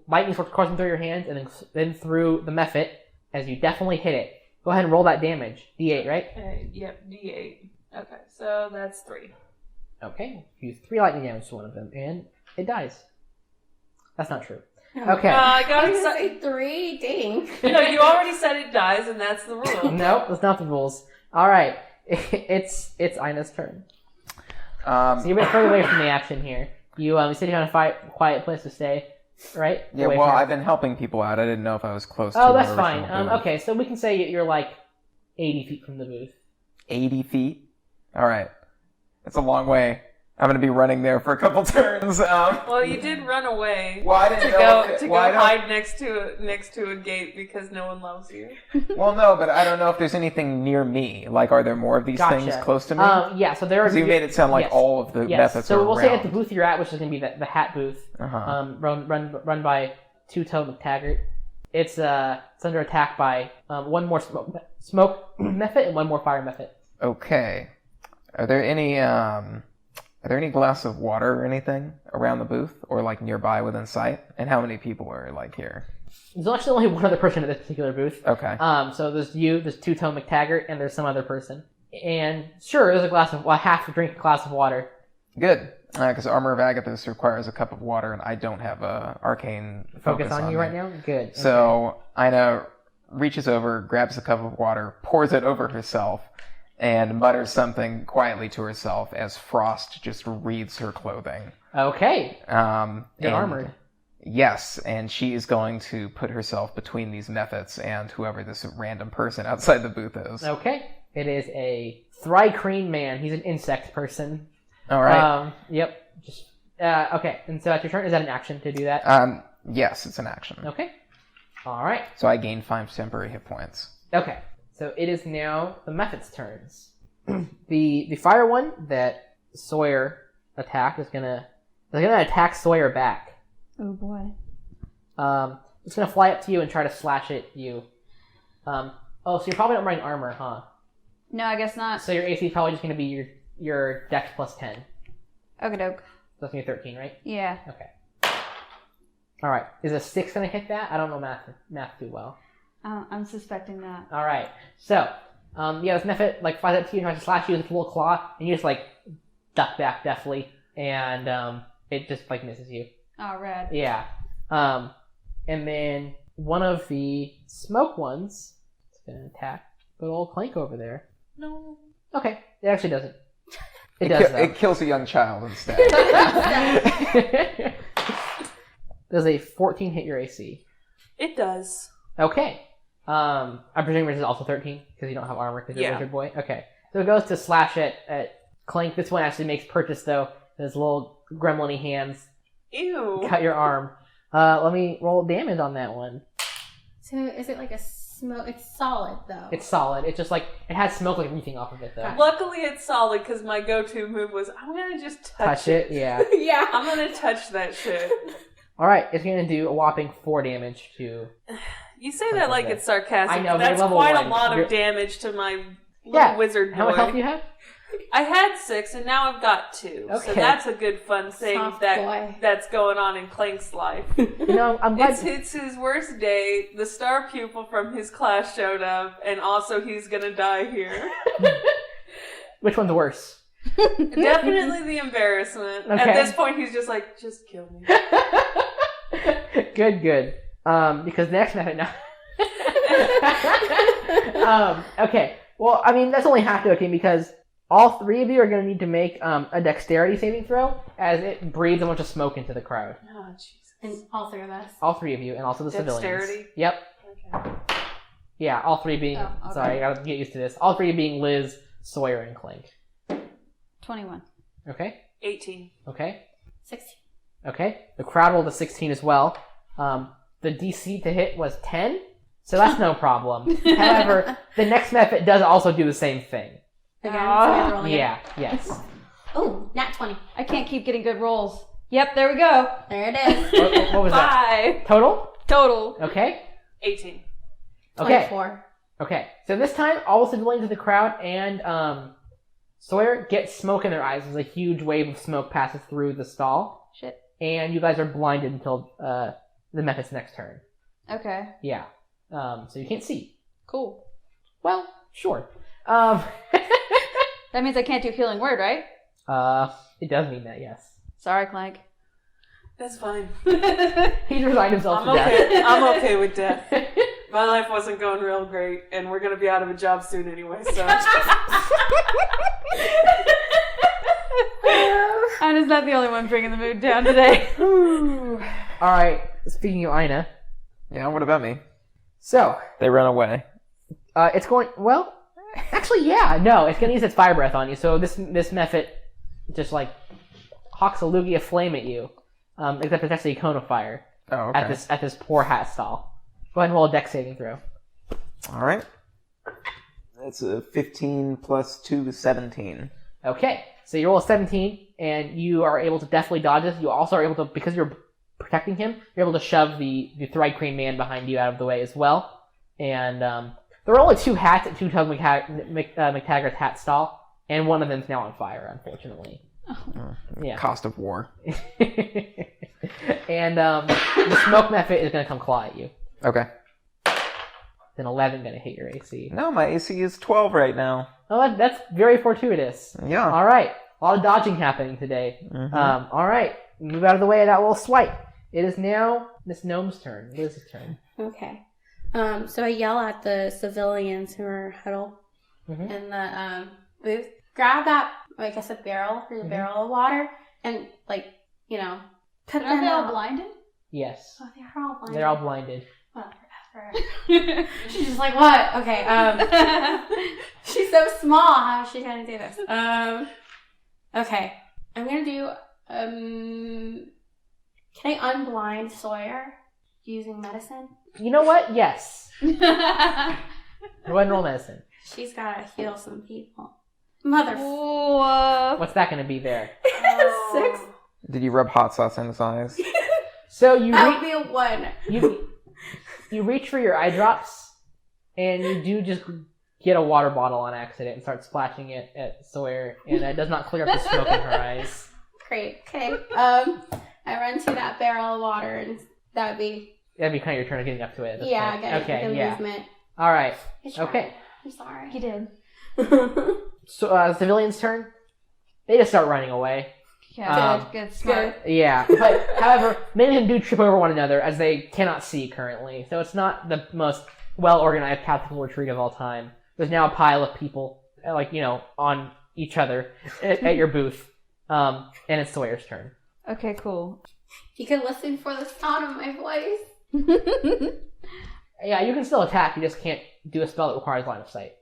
lightning starts coursing through your hands, and then through the mephit as you definitely hit it. Go ahead and roll that damage. D8, right? Yep, D8. Okay, so that's 3. Okay, use 3 lightning damage to one of them, and it dies. That's not true. Okay. I I got was gonna excited. say 3. Dang. No, you already said it dies, and that's the rule. No, that's not the rules. All right, it's Ina's turn. So you're a bit further away from the action here. You said you found a quiet place to stay, right? Yeah, Away well, from- I've been helping people out. I didn't know if I was close to Oh, our that's fine. original booth. Okay, so we can say you're like 80 feet from the booth. 80 feet? Alright. That's a long way. I'm going to be running there for a couple turns. Well, you did run away Well, I didn't to know go if it- to well, I go don't- hide next to a gate because no one loves you. Well, no, but I don't know if there's anything near me. Like, are there more of these Gotcha. things close to me? Yeah, so there are. Because you made it sound like yes. all of the Yes. methods So are we'll around. say at the booth you're at, which is going to be the hat booth, Uh-huh. run by Two-Toe It's under attack by one more smoke method and one more fire method. Okay. Are there any glass of water or anything around the booth or like nearby within sight? And how many people are like here? There's actually only one other person at this particular booth. Okay. So there's you, there's Two-Toe McTaggart, and there's some other person. And sure, there's a half a drink glass of water. Good. Because Armor of Agathis requires a cup of water, and I don't have a arcane Focus on you me. right now? Good. So Ina reaches over, grabs a cup of water, pours it over herself, and mutters something quietly to herself as frost just wreathes her clothing. Okay. You're And- armored. Yes, and she is going to put herself between these methods and whoever this random person outside the booth is. Okay. It is a Thrycreen man. He's an insect person. All right. Yep. Just okay. And so at your turn, is that an action to do that? Yes, it's an action. Okay. All right. So I gain 5 temporary hit points. Okay. So it is now the method's turns. the fire one that Sawyer attacked is gonna attack Sawyer back. Oh boy. It's gonna fly up to you and try to slash at you. So you're probably not wearing armor, huh? No, I guess not. So your AC is probably just gonna be your Dex plus 10. So Okie doke. that's gonna be 13, right? Yeah. Okay. All right. Is a 6 gonna hit that? I don't know math too well. I'm suspecting that. All right. So, this method flies up to you and tries to slash you with its little claw, and you just duck back deftly, and it just misses you. Oh, red. Yeah. And then one of the smoke ones is gonna attack good old Clank over there. No. Okay, it actually doesn't. It does though. It kills a young child instead. Does a 14 hit your AC? It does. Okay. I presume yours is also 13 because you don't have armor because you're a Yeah. wizard boy. Okay. So it goes to slash at Clank. This one actually makes purchase though. His little gremlin-y hands Ew. cut your arm. Let me roll damage on that one. So is it like a smoke? It's solid though. It's solid. It's just it has smoke wreathing off of it though. Luckily, it's solid because my go-to move was I'm gonna just touch it. Yeah. yeah. I'm gonna touch that shit. All right. It's gonna do a whopping 4 damage to. You say that like it's sarcastic. I know, but That's you're level quite 1. a lot You're- of damage to my Yeah. little wizard boy. How much health do you have? I had 6 and now I've got 2. Okay. So that's a good fun thing Soft boy. that's going on in Clank's life. I'm glad. It's his worst day. The star pupil from his class showed up, and also he's gonna die here. Which one's worse? Definitely the embarrassment. Okay. At this point, he's just like, just kill me. Good. Because the next method now. Okay. Well, I mean that's only half to okay because all 3 of you are going to need to make a dexterity saving throw as it breathes a bunch of smoke into the crowd. Oh, Jesus. And all 3 of us. All 3 of you, and also the Dexterity? civilians. Yep. Okay. Yeah, all three being... Oh, okay. Sorry, I gotta get used to this. All three being Liz, Sawyer, and Clink. 21. Okay. 18. Okay. 16. Okay. The crowd rolled a 16 as well. The DC to hit was 10, so that's no problem. However, the next method does also do the same thing. Again, so we have to roll again. Yeah, yes. Oh, nat 20. I can't keep getting good rolls. Yep, there we go. There it is. What was that? 5 Total? total. Okay. 18. Okay. 24. Okay. So this time, all the civilians in the crowd and Sawyer get smoke in their eyes as a huge wave of smoke passes through the stall. Shit. And you guys are blinded until the method's next turn. Okay. Yeah. So you can't see. Cool. Well, sure. That means I can't do healing word, right? It does mean that, yes. Sorry, Clank. That's fine. He's resigned himself to death. Okay. I'm okay with death. My life wasn't going real great, and we're gonna be out of a job soon anyway, so. Ina's not the only one bringing the mood down today. Alright, speaking of Ina. Yeah, what about me? So, They run away. it's going, well, actually, yeah, no, it's gonna use its fire breath on you, so this method just, like, hawks a Lugia flame at you, except it's actually a cone of fire Oh, okay. at this poor hat stall. Go ahead and roll a dex saving throw. All right. That's a 15 plus 2 is 17. Okay, so you roll a 17, and you are able to definitely dodge this. You also are able to, because you're protecting him, you're able to shove the Thrice Cream man behind you out of the way as well. And there are only 2 hats at Two Tug McTaggart's hat stall, and one of them's now on fire, unfortunately. Yeah. Cost of war. And the smoke method is going to come claw at you. Okay. Then 11 going to hit your AC. No, my AC is 12 right now. Oh, that's very fortuitous. Yeah. All right, a lot of dodging happening today. Mhm. All right, move out of the way of that little swipe. It is now Miss Gnome's turn. Liz's turn. Okay. So I yell at the civilians who are huddled Mhm. in the booth. Grab that, I guess, a barrel. There's a barrel of water, and put Are them they all out. blinded? Yes, Oh, they're all blinded. they're all blinded. Whatever. She's just like, what? Okay. She's so small. How is she gonna do this? Okay. I'm gonna do. Can I unblind Sawyer using medicine? You know what? Yes. Go ahead and roll medicine. She's gotta heal some people. Mother. What's that going to be there? 6. Did you rub hot sauce in his eyes? So you That would be a 1. you reach for your eye drops, and you do just get a water bottle on accident and start splashing it at Sawyer, and that does not clear up the smoke in her eyes. Great. Okay. I run to that barrel of water, and that'd be That'd be kind of your turn of getting up to it. At this I point. get Okay, the yeah. movement. All right. I tried. Okay. I'm sorry. You did. So civilians' turn. They just start running away. Yeah, good, smart. Yeah, but however, many of them do trip over one another as they cannot see currently. So it's not the most well-organized tactical retreat of all time. There's now a pile of people, on each other at your booth, and it's Sawyer's turn. Okay, cool. You can listen for the sound of my voice. Yeah, you can still attack. You just can't do a spell that requires line of sight.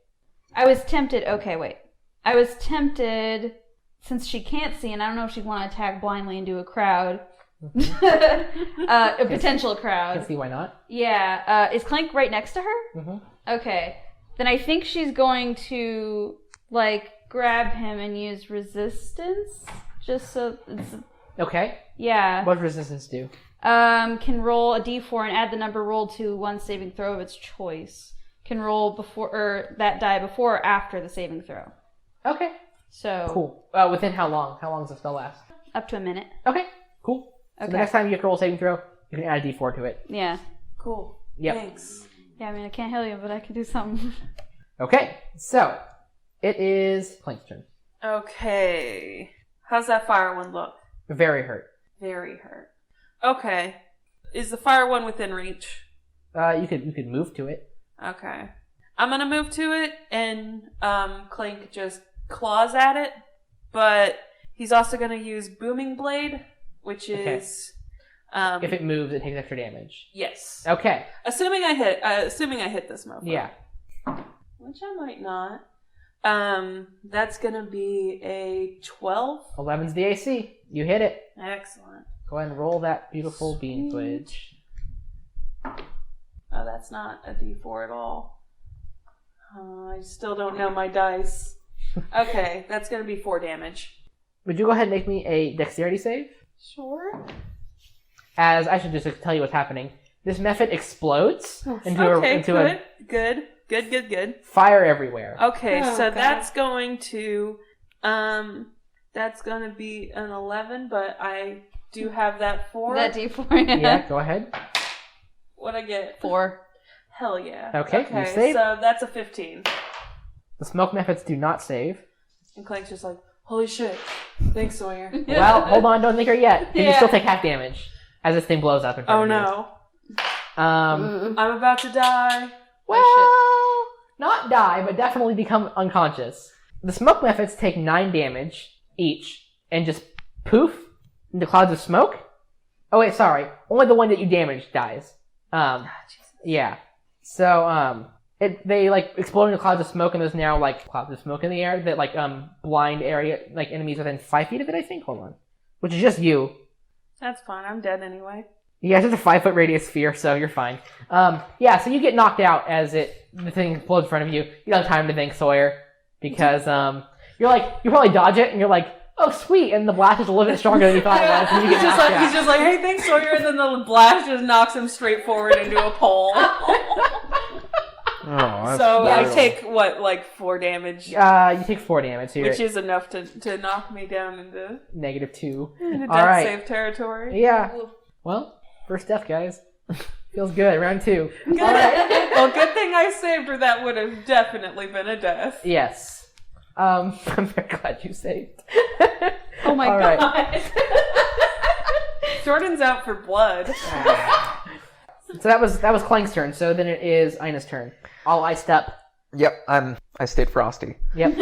I was tempted. Okay, wait. I was tempted, since she can't see, and I don't know if she'd want to attack blindly into a crowd. A potential I crowd. can see why not. Yeah. Is Clank right next to her? Mm-hmm. Okay. Then I think she's going to, grab him and use resistance. Just so it's... Okay. Yeah. What does resistance do? Can roll a d4 and add the number rolled to one saving throw of its choice. Can roll before, or that die before or after the saving throw. Okay. So... Cool. Within how long? How long does the spell last? Up to a minute. Okay. Cool. So Okay. the next time you have to roll a saving throw, you can add a d4 to it. Yeah. Cool. Yep. Thanks. Yeah, I mean, I can't heal you, but I can do something. Okay. So, it is Clank's turn. Okay. How's that fire one look? Very hurt. Very hurt. Okay. Is the fire one within reach? You could move to it. Okay. I'm gonna move to it, and Clink just claws at it, but he's also gonna use Booming Blade, which is If it moves, it takes extra damage. Yes. Okay. Assuming I hit this motherfucker. Yeah. Which I might not. That's gonna be a 12. 11's the AC. You hit it. Excellent. Go ahead and roll that beautiful bean footage. Oh, that's not a D4 at all. I still don't know my dice. Okay, that's gonna be 4 damage. Would you go ahead and make me a dexterity save? Sure. As I should just tell you what's happening. This method explodes into Okay, a good. fire everywhere. Okay, Oh, so God. that's going to be an 11, but I do have that 4. That D4. Yeah, go ahead. What'd I get? 4. Hell yeah. Okay, you save. So that's a 15. The smoke methods do not save. And Clank's just like, holy shit. Thanks, Sawyer. Well, hold on, don't think her yet. You Yeah. can still take half damage as this thing blows up in front Oh of no. you. I'm about to die. Well, not die, but definitely become unconscious. The smoke methods take 9 damage each and just poof into clouds of smoke. Oh wait, sorry. Only the one that you damaged dies. Yeah. So, they like explode into clouds of smoke, and there's now like clouds of smoke in the air that like blind area like enemies within 5 feet of it. I think. Hold on, which is just you. That's fine. I'm dead anyway. Yeah, it's just a 5-foot radius sphere, so you're fine. Yeah, so you get knocked out as the thing explodes in front of you. You don't have time to thank Sawyer because you probably dodge it, and you're like, oh sweet, and the blast is a little bit stronger than you thought it was, and you get knocked out. He's just like, hey, thanks, Sawyer, and then the blast just knocks him straight forward into a pole. So I take, what, like 4 damage? You take 4 damage, so Which is enough to knock me down into -2. death All right. save territory. Yeah. Well, first death, guys. Feels good. Round 2. Good. Well, good thing I saved, or that would have definitely been a death. Yes. I'm very glad you saved. Oh my All god. right. Jordan's out for blood. So that was Clank's turn. So then it is Ina's turn. All iced up. Yep, I stayed frosty. Yep.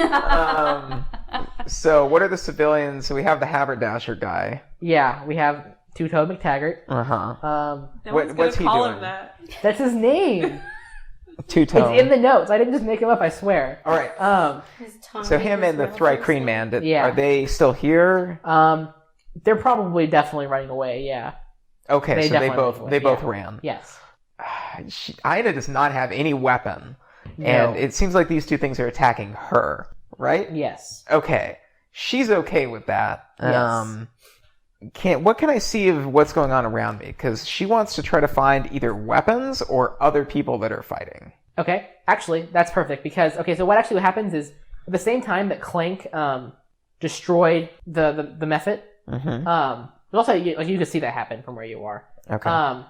So what are the civilians? So we have the haberdasher guy. Yeah, we have Two-Toed McTaggart. Uh-huh. No What- one's gonna what's he call doing? him that. That's his name. Two-tone. It's in the notes. I didn't just make him up. I swear. All right. His tongue So is him and the real Thry-Kreen juicy. man, Yeah. are they still here? They're probably definitely running away. Yeah. Okay, They so they definitely both ran away, they both yeah. ran. Yes. Ida does not have any weapon, No. and it seems like these two things are attacking her, right? Yes. Okay, she's okay with that. Yes. What can I see of what's going on around me? Because she wants to try to find either weapons or other people that are fighting. Okay. Actually, that's perfect because so what happens is at the same time that Clank destroyed the method. Mm-hmm. Also, you can see that happen from where you are. Okay.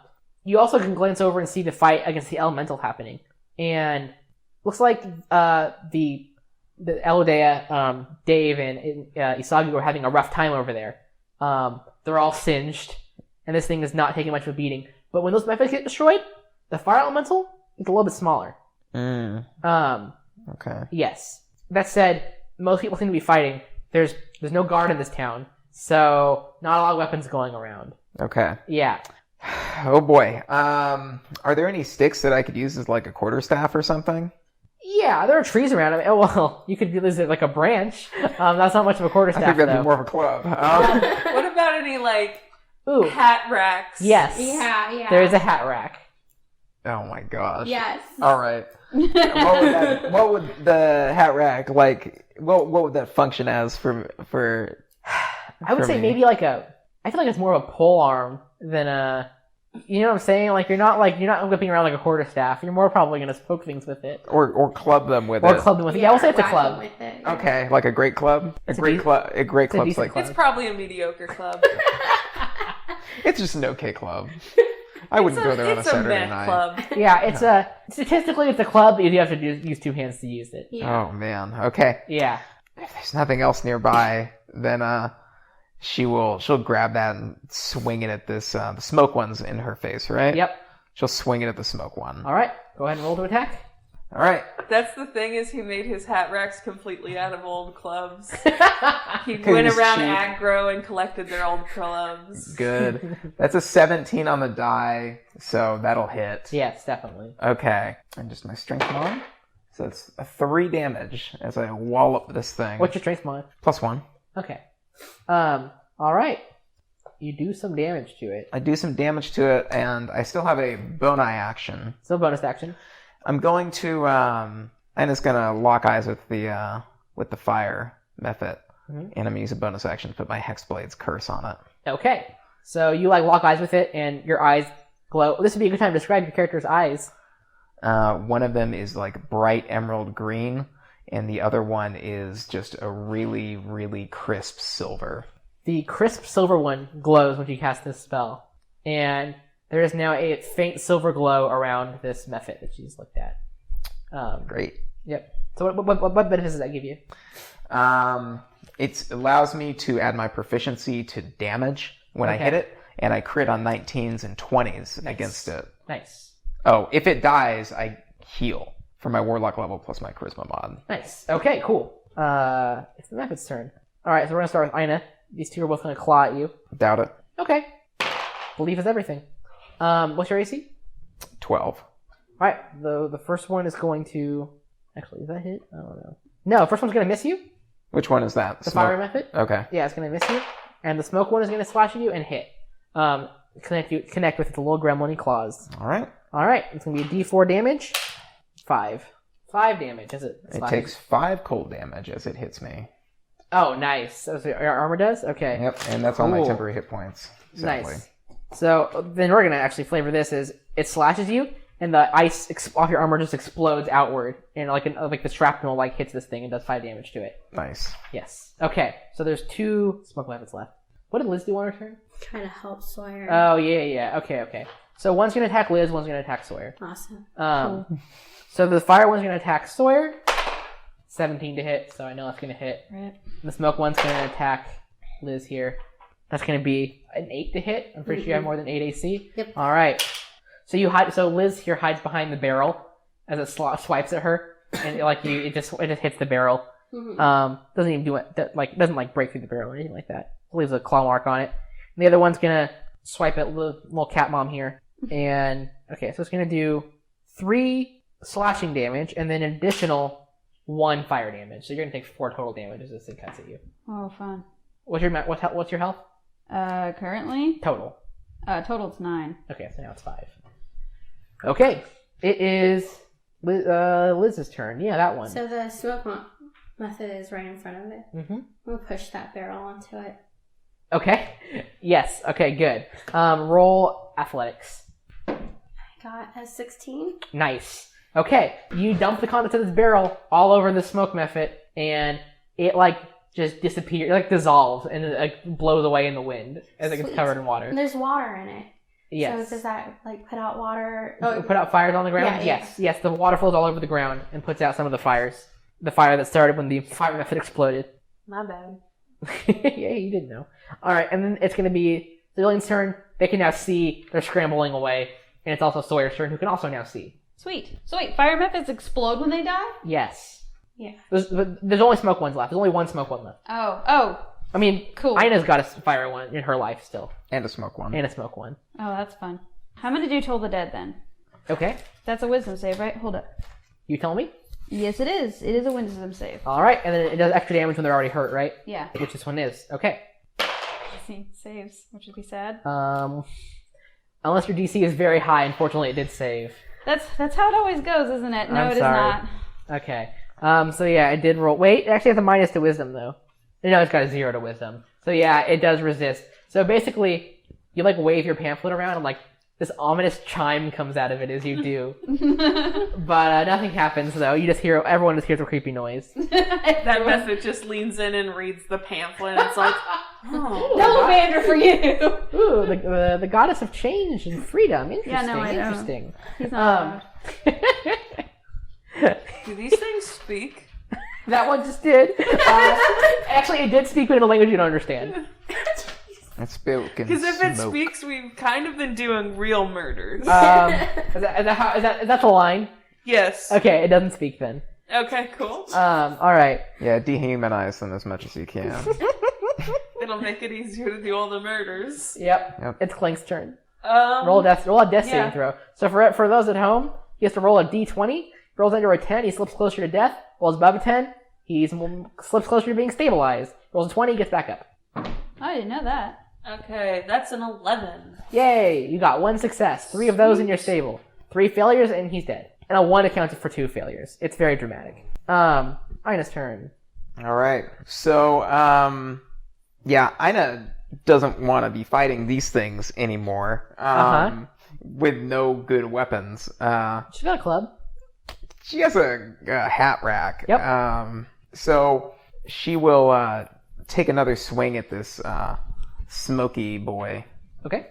You also can glance over and see the fight against the elemental happening, and looks like the Elodea, Dave, and Isagi were having a rough time over there. They're all singed, and this thing is not taking much of a beating. But when those methods get destroyed, the fire elemental is a little bit smaller. Okay. Yes. That said, most people seem to be fighting. There's no guard in this town, so not a lot of weapons going around. Okay. Yeah. Oh boy. Are there any sticks that I could use as like a quarterstaff or something? Yeah, there are trees around. I mean, well, you could use it like a branch. That's not much of a quarterstaff, I think that'd though. be more of a club. What about any, like, Ooh, hat racks? yes. Yeah. There is a hat rack. Oh my gosh. Yes. All right. What would the hat rack like? What would that function as for? I would for say me? maybe like I feel like it's more of a pole arm than a. You know what I'm saying? Like you're not whipping around like a quarterstaff. You're more probably gonna poke things with it or club them with or it. club them with it. Yeah, we'll say it's a whack club. him with it, yeah. Okay, like a great club. It's A great club's decent like club. It's probably a mediocre club. it's just an okay club. I wouldn't go there on a It's a Saturday meth night. club. Yeah, it's statistically it's a club, but you do have to use 2 hands to use it. Yeah. Oh man. Okay. Yeah. If there's nothing else nearby, then she'll grab that and swing it at this. The smoke one's in her face, right? Yep. She'll swing it at the smoke one. All right. Go ahead and roll to attack. All right. That's the thing is he made his hat racks completely out of old clubs. He 'Cause went he's around cheap. aggro and collected their old clubs. Good. That's a 17 on the die, so that'll hit. Yes, definitely. Okay. And just my strength mod. So it's a 3 damage as I wallop this thing. What's your strength mod? +1. Okay. Alright. You do some damage to it. I do some damage to it, and I still have a bone eye action. Still bonus action. I'm going to, I'm just gonna lock eyes with the fire method. And I'm gonna use a bonus action to put my Hexblade's curse on it. Okay. So you lock eyes with it, and your eyes glow. This would be a good time to describe your character's eyes. One of them is bright emerald green, and the other one is just a really, really crisp silver. The crisp silver one glows when you cast this spell, and there is now a faint silver glow around this method that you just looked at. Great. Yep. So what benefits does that give you? It allows me to add my proficiency to damage when I hit it, and I crit on 19s and 20s against it. Nice. Oh, if it dies, I heal for my warlock level plus my charisma mod. Nice. Okay, cool. It's the method's turn. Alright, so we're gonna start with Ina. These two are both gonna claw at you. Doubt it. Okay. Belief is everything. What's your AC? 12. Alright, the first one is going to... Actually, is that hit? I don't know. No, the first one's gonna miss you. Which one is that? The fire method. Okay. Yeah, it's gonna miss you. And the smoke one is gonna slash at you and hit. Connect with the little gremlin claws. Alright, it's gonna be a D4 damage. 5 damage as it It slashes. takes 5 cold damage as it hits me. Oh, nice. That's what your armor does? Okay. Yep, and that's all my Cool. temporary hit points. Sadly. Nice. So then we're gonna actually flavor this as it slashes you, and the ice off your armor just explodes outward, and like the shrapnel hits this thing and does 5 damage to it. Nice. Yes. Okay. So there's 2 smoke methods left. What did Liz do on her turn? Trying to help Sawyer. Oh yeah. Okay. So one's gonna attack Liz, one's gonna attack Sawyer. Awesome. Cool. So the fire one's gonna attack Sawyer. 17 to hit, so I know that's gonna hit. Right. The smoke one's gonna attack Liz here. That's gonna be an 8 to hit. I'm pretty sure you have more than 8 AC. Yep. All right. So you hide. So Liz here hides behind the barrel as it swipes at her, and it just hits the barrel. Mm-hmm. Doesn't even do it. Doesn't break through the barrel or anything like that. It leaves a claw mark on it. And the other one's gonna swipe at little cat mom here, and okay, so it's gonna do 3 slashing damage and then an additional 1 fire damage. So you're gonna take 4 total damage as this thing cuts at you. Oh, fun. What's your health? Currently? Total. Total's 9. Okay, so now it's 5. Okay, it is Liz's turn. Yeah, that one. So the smoke method is right in front of it. Mm-hmm. We'll push that barrel onto it. Okay. Yes. Okay. Good. Roll athletics. I got a 16. Nice. Okay. You dump the contents of this barrel all over the smoke method, and it just disappears, dissolves, and it blows away in the wind as it gets Sweet. covered in water. And there's water in it. Yes. So does that put out water? Put out fires on the ground? Yeah, Yes. Yes. The water flows all over the ground and puts out some of the fires. The fire that started when the fire method exploded. My bad. Yeah, you didn't know. Alright, and then it's going to be the alien's turn. They can now see. They're scrambling away. And it's also Sawyer's turn, who can also now see. Sweet. So wait, fire methods explode when they die? Yes. Yeah. There's only smoke ones left. There's only 1 smoke one left. Oh. I mean, Cool. Ina's got a fire one in her life still. And a smoke one. And a smoke one. Oh, that's fun. I'm gonna do Toll the Dead then. Okay. That's a wisdom save, right? Hold up. You tell me? Yes, it is. It is a wisdom save. Alright, and then it does extra damage when they're already hurt, right? Yeah. Which this one is. Okay. See, saves, which would be sad. Unless your DC is very high, unfortunately it did save. That's how it always goes, isn't it? No, I'm it sorry. is not. Okay. So yeah, it did roll. Wait, it actually has a minus to wisdom though. No, it's got a 0 to wisdom. So yeah, it does resist. So basically, you wave your pamphlet around and this ominous chime comes out of it as you do. But nothing happens though. Everyone just hears a creepy noise. That method just leans in and reads the pamphlet, and it's like, oh. No Vander for you! Ooh, the goddess of change and freedom. Interesting. Yeah, no, I know. Interesting. He's not Do these things speak? That one just did. Actually, it did speak in a language you don't understand. It's spoken. Because if it speaks, we've kind of been doing real murders. Is that the line? Yes. Okay, it doesn't speak then. Okay, cool. Alright. Yeah, dehumanize them as much as you can. It'll make it easier to do all the murders. Yep. It's Clink's turn. Um, Roll a death saving throw. So for those at home, he has to roll a d20. He rolls under a 10, he slips closer to death. Rolls above a 10, he slips closer to being stabilized. Rolls a 20, he gets back up. I didn't know that. Okay, that's an 11. Yay! You got 1 success. 3 of those and you're stable. 3 failures and he's dead. And a 1 accounted for 2 failures. It's very dramatic. Ina's turn. Alright, so, yeah, Ina doesn't want to be fighting these things anymore. With no good weapons. She's got a club. She has a hat rack. Yep. So she will take another swing at this smoky boy. Okay.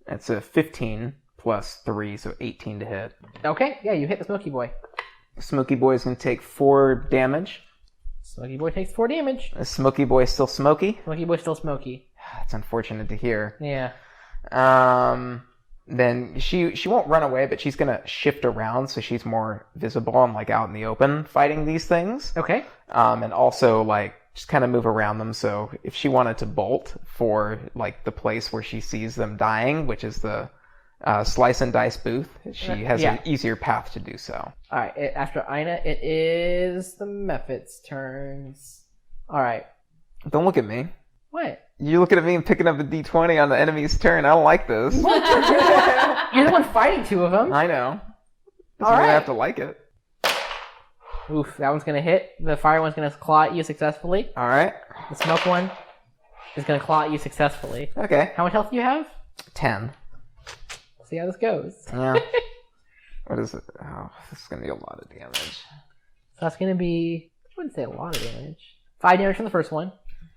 It's a 15 plus 3, so 18 to hit. Okay, yeah, you hit the smoky boy. Smoky boy is going to take 4 damage. Smoky boy takes 4 damage. Is smoky boy still smoky? Smoky boy's still smoky. That's unfortunate to hear. Yeah. Then she won't run away, but she's gonna shift around so she's more visible and like out in the open fighting these things. Okay. And also like just kind of move around them. So if she wanted to bolt for like the place where she sees them dying, which is the slice and dice booth, she has an easier path to do so. All right. After Ina, it is the Mephit's turns. All right. Don't look at me. What? You're looking at me and picking up a d20 on the enemy's turn. I don't like this. You're the one fighting 2 of them. I know. All right. I have to like it. Oof, that one's gonna hit. The fire one's gonna claw at you successfully. All right. The smoke one is gonna claw at you successfully. Okay. How much health do you have? 10. See how this goes. Yeah. What is it? Oh, this is gonna be a lot of damage. So that's gonna be, I wouldn't say a lot of damage. 5 damage from the first one,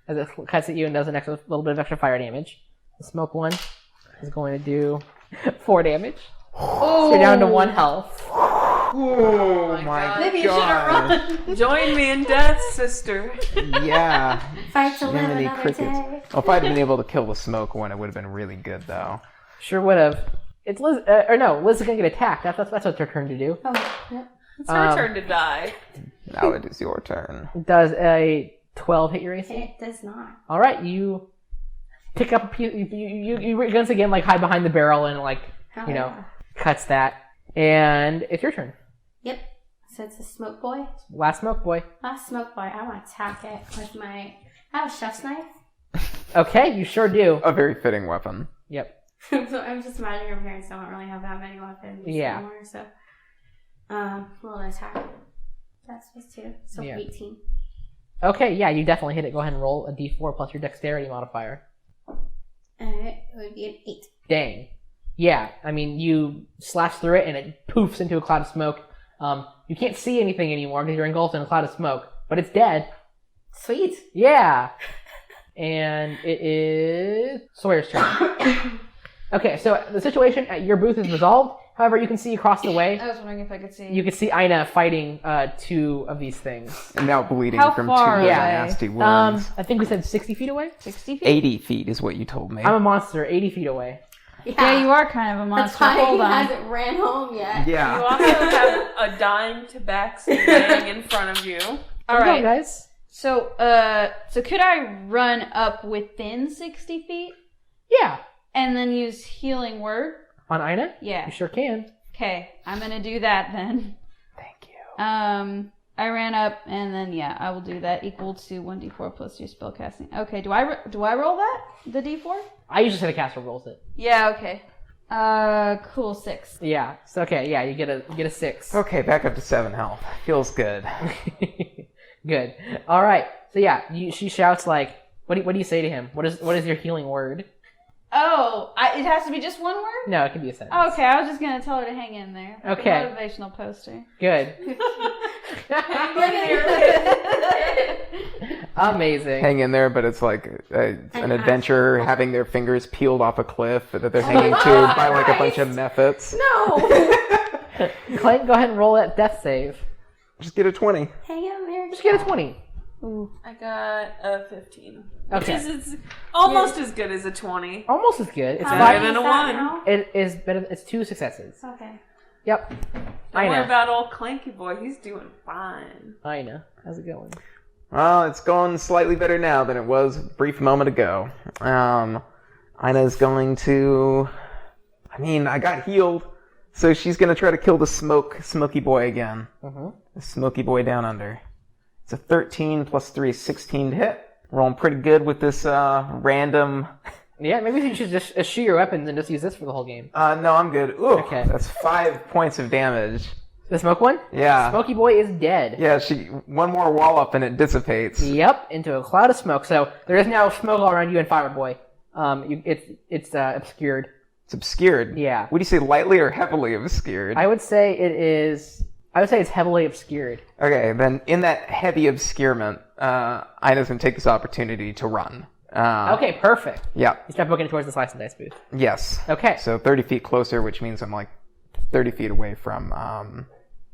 as it cuts at you and does a little bit of extra fire damage. The smoke one is going to do 4 damage. So you're down to 1 health. Oh my Maybe you should have run. Join me in death, sister. Yeah. Fight to live Jiminy another crickets. day. Well, if I'd been able to kill the smoke one, it would have been really good, though. Sure would have. It's Liz, Liz is gonna get attacked. That's what her turn to do. Oh, yep. It's her turn to die. Now it is your turn. Does a 12 hit your AC? It does not. All right, you pick up a piece. You once again like hide behind the barrel and like cuts that, and it's your turn. Yep. So it's a smoke boy. Last smoke boy. Last smoke boy. I want to attack it with my. I have a chef's knife. Okay, you sure do. A very fitting weapon. Yep. So I'm just imagining your parents don't really have that many weapons anymore. So, roll an attack. That's plus 2, so 18. Okay, yeah, you definitely hit it. Go ahead and roll a d4 plus your dexterity modifier. It would be an 8. Dang. Yeah, I mean, you slash through it and it poofs into a cloud of smoke. You can't see anything anymore because you're engulfed in a cloud of smoke, but it's dead. Sweet. Yeah. And it is Sawyer's turn. Okay, so the situation at your booth is resolved. However, you can see across the way. I was wondering if I could see. You can see Ina fighting 2 of these things. And now bleeding How from 2 far away? nasty wounds. I think we said 60 feet away. 60 feet? 80 feet is what you told me. I'm a monster, 80 feet away. Yeah, you are kind of a That's monster. why Hold he on. hasn't ran home yet. You Yeah. also have a dying tabaxi laying in front of you. All Here we right, go, guys. So could I run up within 60 feet Yeah. and then use healing word? On Ina? Yeah. You sure can. Okay, I'm gonna do that then. Thank you. I ran up and then I will do that equal to 1d4 plus your spellcasting. Okay, do I roll that? The d4? I usually say the caster rolls it. Yeah. Okay. Cool. 6. Yeah. So okay, yeah, you get a 6. Okay, back up to 7 health. Feels good. Good. All right. So yeah, she shouts like, what do you say to him? What is your healing word? Oh, it has to be just one word? No, it can be a sentence. Okay, I was just gonna tell her to hang in there. Like Okay. a motivational poster. Good. Amazing. Hang in there, but it's like an adventurer having their fingers peeled off a cliff that they're hanging to by like a bunch of mephits. No. Clayton, go ahead and roll that death save. Just get a 20. Hang in there. Just get a 20. I got a 15. Okay. Which is almost as good as a 20. Almost as good. It's Better five. than a Is that 1. now? It is better. It's 2 successes. Okay. Yep. Don't worry about old Clanky Boy. He's doing fine. Ina, how's it going? Well, it's going slightly better now than it was a brief moment ago. Ina's going to... I got healed, so she's going to try to kill the Smoky Boy again. Mm-hmm. The Smoky Boy down under. It's a 13 plus 3 is 16 to hit. Rolling pretty good with this random... Yeah, maybe you should just eschew your weapons and just use this for the whole game. No, I'm good. Ooh, okay. That's 5 points of damage. The smoke one? Yeah. Smoky Boy is dead. Yeah, one more wall up and it dissipates. Yep, into a cloud of smoke. So there is now smoke all around you and Fire Boy. It's obscured. It's obscured? Yeah. Would you say lightly or heavily obscured? I would say it's heavily obscured. Okay, then in that heavy obscurement, Ina's going to take this opportunity to run. Okay, perfect. Yeah. You start booking towards the slice and dice booth. Yes. Okay. So 30 feet closer, which means I'm like 30 feet away from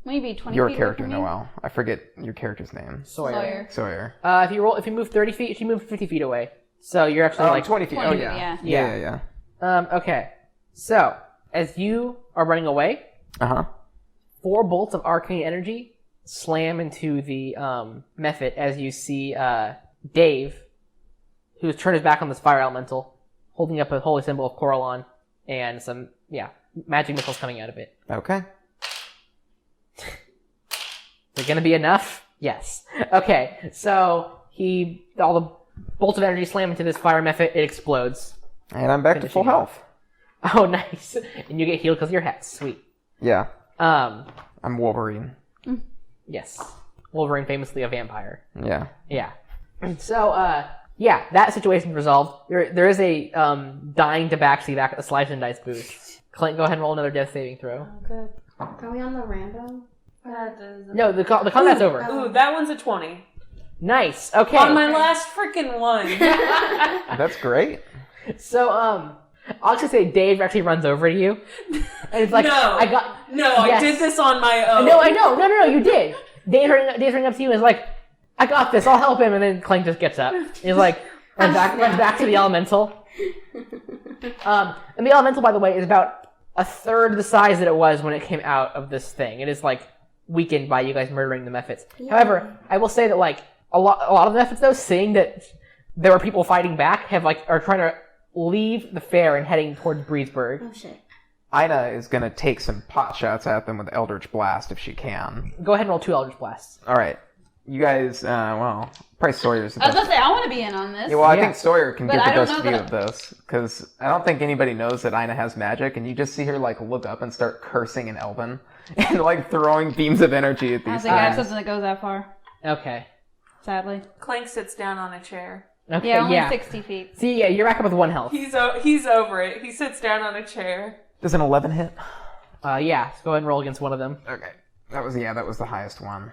maybe 20 your feet character, away from you? Noelle. I forget your character's name. Sawyer. Sawyer. If you move 30 feet, she moves 50 feet away. So you're actually 20 feet. 20 Oh, feet, yeah. yeah. Okay. So, as you are running away, 4 bolts of arcane energy slam into the Mephit as you see Dave, who's turned his back on this fire elemental, holding up a holy symbol of Coralon, and some, magic missiles coming out of it. Okay. Is it gonna be enough? Yes. Okay, so all the bolts of energy slam into this fire Mephit, it explodes. And I'm back to full health. Oh, nice. And you get healed because of your hat. Sweet. Yeah. I'm Wolverine. Yes. Wolverine, famously a vampire. Yeah. Yeah. So, that situation's resolved. There is a dying Tabaxi back at the Slice and Dice booth. Clint, go ahead and roll another death saving throw. Oh, good. Are we on the random? No, the combat's over. Ooh, that one's a 20. Nice. Okay. On my last freaking one. That's great. So, I'll just say Dave actually runs over to you. And it's like, I did this on my own. No, I know. No, you did. Dave's running up to you and is like, I got this, I'll help him. And then Clank just gets up. He's like, runs back to the elemental. And the elemental, by the way, is about a third the size that it was when it came out of this thing. It is like weakened by you guys murdering the Mephits. Yeah. However, I will say that like a lot of the Mephits though, seeing that there were people fighting back, are trying to leave the fair and heading towards Breezeburg. Oh shit. Ina is going to take some pot shots at them with Eldritch Blast if she can. Go ahead and roll 2 Eldritch Blasts. Alright. You guys, probably Sawyer's the I was best. going to say, I want to be in on this. Yeah, well, I think Sawyer can get the best view that of this, because I don't think anybody knows that Ina has magic, and you just see her, like, look up and start cursing in Elven, and, like, throwing beams of energy at these I don't think I have something that goes that far. Okay. Sadly. Clank sits down on a chair. Okay, yeah, only 60 feet. See, you're back up with 1 health. He's over it. He sits down on a chair. Does an 11 hit? Yeah, so go ahead and roll against one of them. Okay. That was the highest one.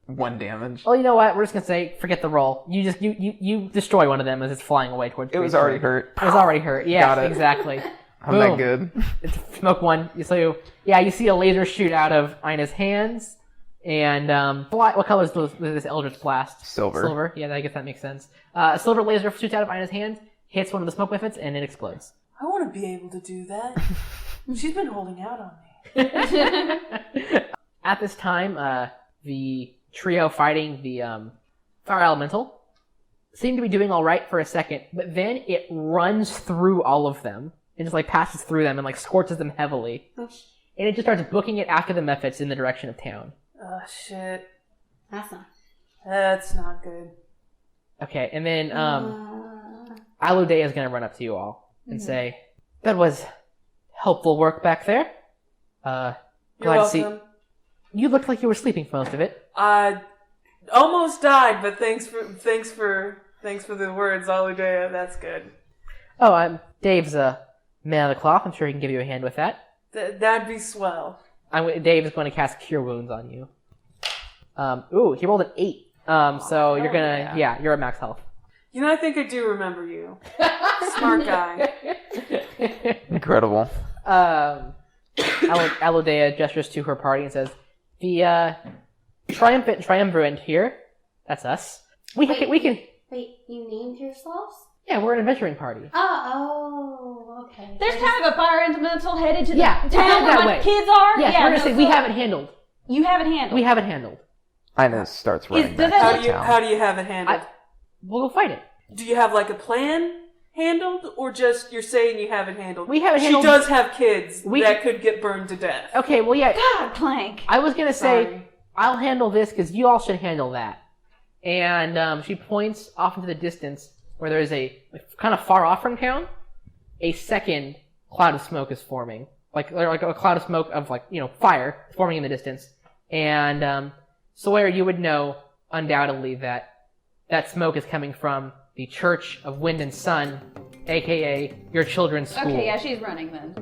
1 damage. Well, you know what? We're just gonna say, forget the roll. You destroy one of them as it's flying away towards. It was already hurt. It was already hurt. Yeah, Got it. Exactly. I'm that good. It's smoke one. You see a laser shoot out of Ina's hands, and what color is this Eldritch Blast? Silver. Yeah, I guess that makes sense. A silver laser shoots out of Ina's hands, hits one of the smoke Mephits, and it explodes. I want to be able to do that. She's been holding out on me. At this time, the trio fighting the fire elemental seem to be doing all right for a second, but then it runs through all of them. It just like passes through them and like scorches them heavily, and it just starts booking it after the Mephits in the direction of town. Oh shit! That's not good. Okay, and then Aludea is gonna run up to you all and say, "That was helpful work back there. You're glad welcome. to see. You looked like you were sleeping for most of it. I almost died, but thanks for the words, Aludea. That's good. Oh, Dave's a man of the cloth. I'm sure he can give you a hand with that. That'd be swell. Dave is going to cast Cure Wounds on you. He rolled an 8. So you're gonna, you're at max health. I think I do remember you. Smart guy. Incredible. Aludea gestures to her party and says, "The triumvirate here, that's us. We can. Wait, you named yourselves? Yeah, we're an adventuring party. Oh, Okay. There's kind of a fire elemental headed to the Yeah, town where that my way. kids are. Yes, we're gonna say we have it handled. You have it handled. We have it handled. Ina starts running does back that- to the town. How do you have it handled? We'll go fight it. Do you have like a plan handled, or just you're saying you have it handled? We have it handled. She does have kids that could get burned to death. Okay, well, yeah. God, Plank. I was gonna say, Sorry. I'll handle this because you all should handle that. And she points off into the distance where there is a kind of far off from town. A second cloud of smoke is forming, like a cloud of smoke of fire forming in the distance. And Sawyer, you would know undoubtedly that smoke is coming from the Church of Wind and Sun, aka your children's school. Okay, yeah, she's running then.